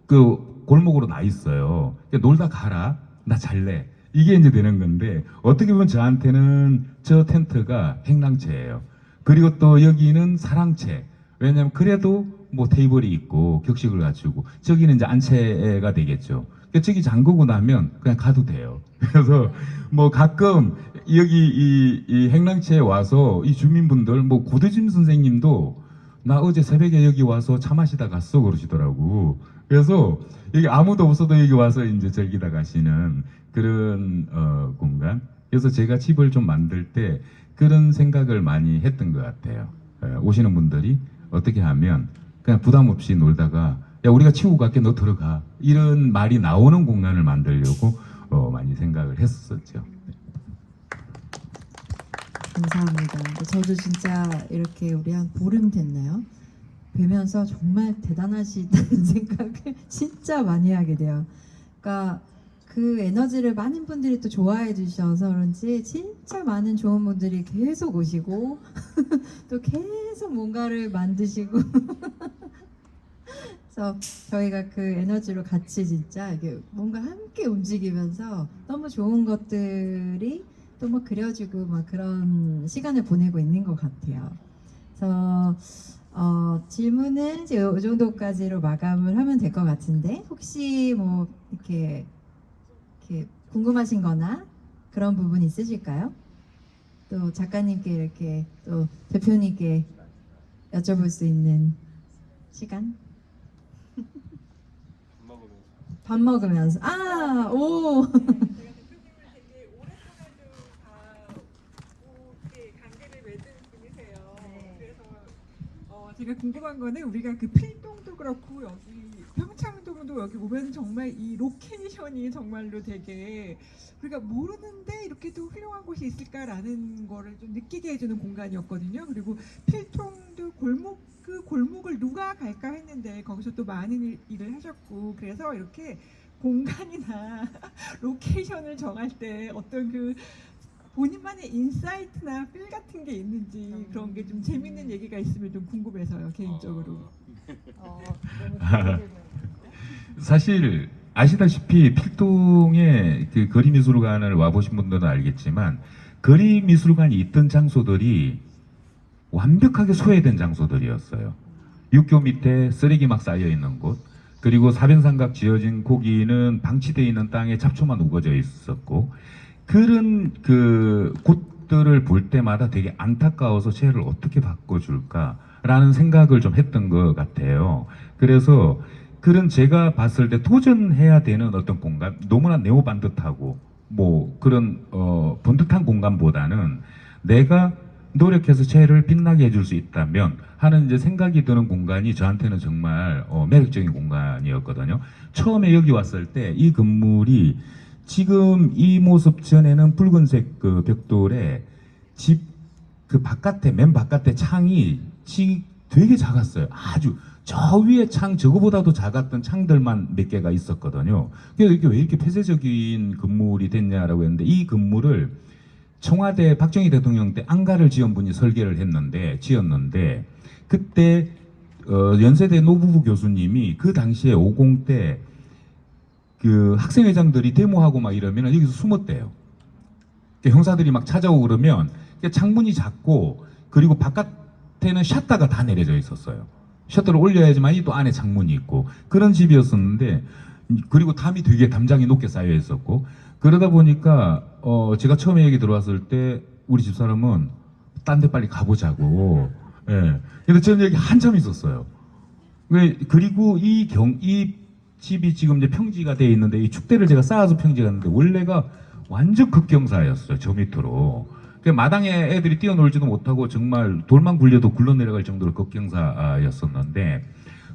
Speaker 3: 그 골목으로 나 있어요. 그러니까 놀다 가라, 나 잘래, 이게 이제 되는 건데, 어떻게 보면 저한테는 저 텐트가 행랑채예요. 그리고 또 여기는 사랑채. 왜냐면 그래도 뭐 테이블이 있고 격식을 갖추고, 저기는 이제 안채가 되겠죠. 그러니까 저기 잠그고 나면 그냥 가도 돼요. 그래서 뭐 가끔 여기 이 행랑채에 와서 이 주민분들, 뭐 고대진 선생님도 나 어제 새벽에 여기 와서 차 마시다 갔어 그러시더라고. 그래서 여기 아무도 없어도 여기 와서 이제 즐기다 가시는 그런 공간. 그래서 제가 집을 좀 만들 때 그런 생각을 많이 했던 것 같아요. 오시는 분들이 어떻게 하면 그냥 부담 없이 놀다가 야 우리가 치우고 갈게 너 들어가 이런 말이 나오는 공간을 만들려고 많이 생각을 했었죠.
Speaker 5: 감사합니다. 저도 진짜 이렇게 우리 한 보름 됐나요? 뵈면서 정말 대단하시다는 생각을 진짜 많이 하게 돼요. 그러니까 그 에너지를 많은 분들이 또 좋아해 주셔서 그런지 진짜 많은 좋은 분들이 계속 오시고 또 계속 뭔가를 만드시고 그래서 저희가 그 에너지로 같이 진짜 이게 뭔가 함께 움직이면서 너무 좋은 것들이 또 뭐 그려지고 막 그런 시간을 보내고 있는 것 같아요. 그래서 질문은 이제 이 정도까지로 마감을 하면 될 것 같은데 혹시 뭐 이렇게 궁금하신 거나 그런 부분 있으실까요? 또 작가님께 이렇게 또 대표님께 여쭤볼 수 있는 시간? 밥 먹으면서 오
Speaker 8: 관계를 맺은 분이세요. 그래서 제가 궁금한 거는 우리가 그 필동도 그렇고 여기 평창동도 여기 오면 정말 이 로케이션이 정말로 되게 우리가 모르는데 이렇게 또 훌륭한 곳이 있을까라는 거를 좀 느끼게 해주는 공간이었거든요. 그리고 필통도 그 골목을 누가 갈까 했는데 거기서 또 많은 일을 하셨고 그래서 이렇게 공간이나 로케이션을 정할 때 어떤 그 본인만의 인사이트나 필 같은 게 있는지 그런 게 좀 재밌는 얘기가 있으면 좀 궁금해서요 개인적으로.
Speaker 3: 사실 아시다시피 필동에 그 그림미술관을 와보신 분들은 알겠지만 그림미술관이 있던 장소들이 완벽하게 소외된 장소들이었어요. 육교 밑에 쓰레기 막 쌓여 있는 곳, 그리고 사변삼각 지어진 고기는 방치되어 있는 땅에 잡초만 우거져 있었고, 그런 그 곳들을 볼 때마다 되게 안타까워서 쟤를 어떻게 바꿔줄까라는 생각을 좀 했던 것 같아요. 그래서 그런 제가 봤을 때 도전해야 되는 어떤 공간, 너무나 네오반듯하고 뭐 그런 번듯한 공간보다는 내가 노력해서 쟤를 빛나게 해줄 수 있다면 하는 이제 생각이 드는 공간이 저한테는 정말 매력적인 공간이었거든요. 처음에 여기 왔을 때 이 건물이 지금 이 모습 전에는 붉은색 그 벽돌에 집 그 바깥에 맨 바깥에 창이 되게 작았어요. 아주 저 위에 창 저거보다도 작았던 창들만 몇 개가 있었거든요. 그래서 이게 왜 이렇게 폐쇄적인 건물이 됐냐라고 했는데 이 건물을 청와대 박정희 대통령 때 안가를 지은 분이 설계를 지었는데 그때 연세대 노부부 교수님이 그 당시에 50 때 그 학생회장들이 데모하고 막 이러면 여기서 숨었대요. 형사들이 막 찾아오고 그러면 창문이 작고 그리고 바깥에는 샷다가 다 내려져 있었어요. 셔터를 올려야지만이 또 안에 창문이 있고 그런 집이었었는데 그리고 담장이 높게 쌓여 있었고 그러다 보니까 제가 처음에 여기 들어왔을 때 우리 집사람은 딴 데 빨리 가보자고. 예. 근데 저는 여기 한참 있었어요. 그리고 이 집이 지금 이제 평지가 되어 있는데 이 축대를 제가 쌓아서 평지가 했는데 원래가 완전 급경사였어요. 저 밑으로. 마당에 애들이 뛰어놀지도 못하고 정말 돌만 굴려도 굴러내려갈 정도로 급경사였었는데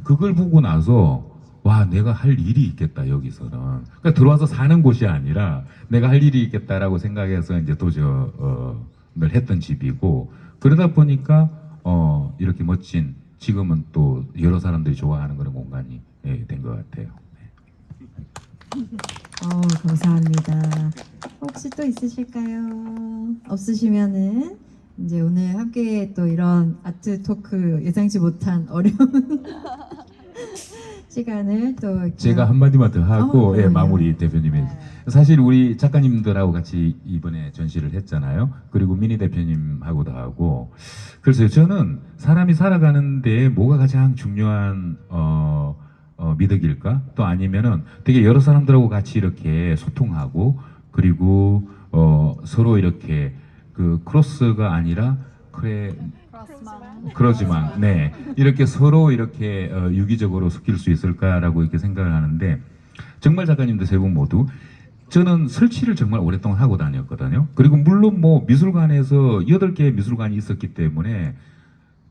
Speaker 3: 그걸 보고 나서 와 내가 할 일이 있겠다 여기서는. 그러니까 들어와서 사는 곳이 아니라 내가 할 일이 있겠다라고 생각해서 이제 도전을 했던 집이고 그러다 보니까 이렇게 멋진 지금은 또 여러 사람들이 좋아하는 그런 공간이 된 것 같아요.
Speaker 5: 감사합니다. 혹시 또 있으실까요? 없으시면은 이제 오늘 함께 또 이런 아트 토크 예상치 못한 어려운 시간을 또
Speaker 3: 제가 한마디만 더 하고
Speaker 5: 그럼요.
Speaker 3: 마무리 대표님이 사실 우리 작가님들하고 같이 이번에 전시를 했잖아요. 그리고 미니 대표님하고도 하고 그래서 저는 사람이 살아가는데 뭐가 가장 중요한 미덕일까? 또 아니면은 되게 여러 사람들하고 같이 이렇게 소통하고 그리고 서로 이렇게 그 크로스가 아니라 그러지만 네 이렇게 서로 이렇게 유기적으로 섞일 수 있을까라고 이렇게 생각을 하는데 정말 작가님들 세 분 모두 저는 설치를 정말 오랫동안 하고 다녔거든요. 그리고 물론 뭐 미술관에서 8개의 미술관이 있었기 때문에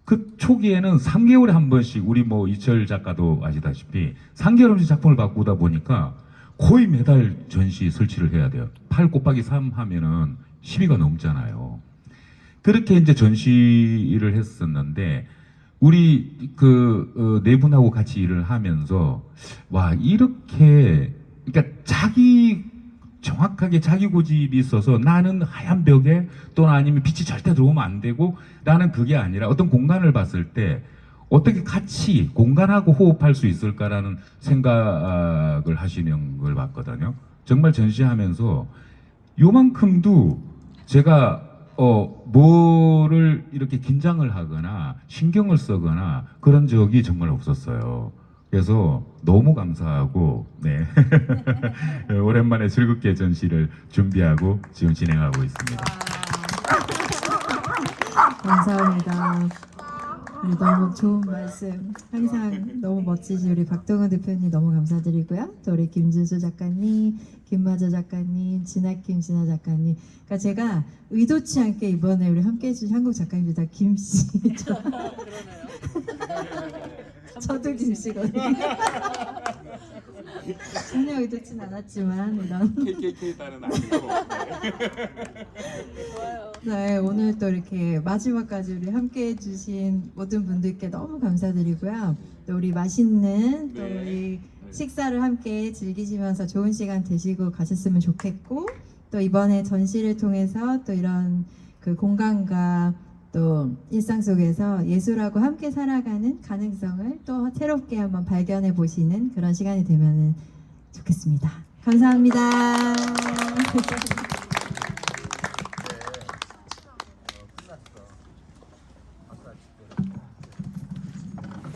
Speaker 3: 그 초기에는 3개월에 한 번씩 우리 뭐 이철 작가도 아시다시피 3개월 한 번씩 작품을 바꾸다 보니까 거의 매달 전시 설치를 해야 돼요. 8 곱하기 3 하면은 10위가 넘잖아요. 그렇게 이제 전시를 했었는데 우리 네 분하고 같이 일을 하면서 와 이렇게 그러니까 정확하게 자기 고집이 있어서 나는 하얀 벽에 또는 아니면 빛이 절대 들어오면 안 되고 나는 그게 아니라 어떤 공간을 봤을 때 어떻게 같이 공간하고 호흡할 수 있을까라는 생각을 하시는 걸 봤거든요. 정말 전시하면서 요만큼도 제가 뭐를 이렇게 긴장을 하거나 신경을 쓰거나 그런 적이 정말 없었어요. 그래서 너무 감사하고 네 오랜만에 즐겁게 전시를 준비하고 지금 진행하고 있습니다.
Speaker 5: 감사합니다. 우리 너무 좋은 말씀 항상 너무 멋지시 우리 박동원 대표님 너무 감사드리고요. 또 우리 김진수 작가님, 김마저 작가님, 진아킴 진아 작가님. 그러니까 제가 의도치 않게 이번에 우리 함께해 주신 한국 작가님들 다 김씨. 저도 김씨거든요. 전혀 의도치 않았지만 이런.
Speaker 7: KKK 따는 아니고.
Speaker 5: 네, 오늘 또 이렇게 마지막까지 우리 함께 해주신 모든 분들께 너무 감사드리고요. 또 우리 맛있는 또 우리 식사를 함께 즐기시면서 좋은 시간 되시고 가셨으면 좋겠고 또 이번에 전시를 통해서 또 이런 그 공간과 또 일상 속에서 예술하고 함께 살아가는 가능성을 또 새롭게 한번 발견해 보시는 그런 시간이 되면 좋겠습니다. 감사합니다.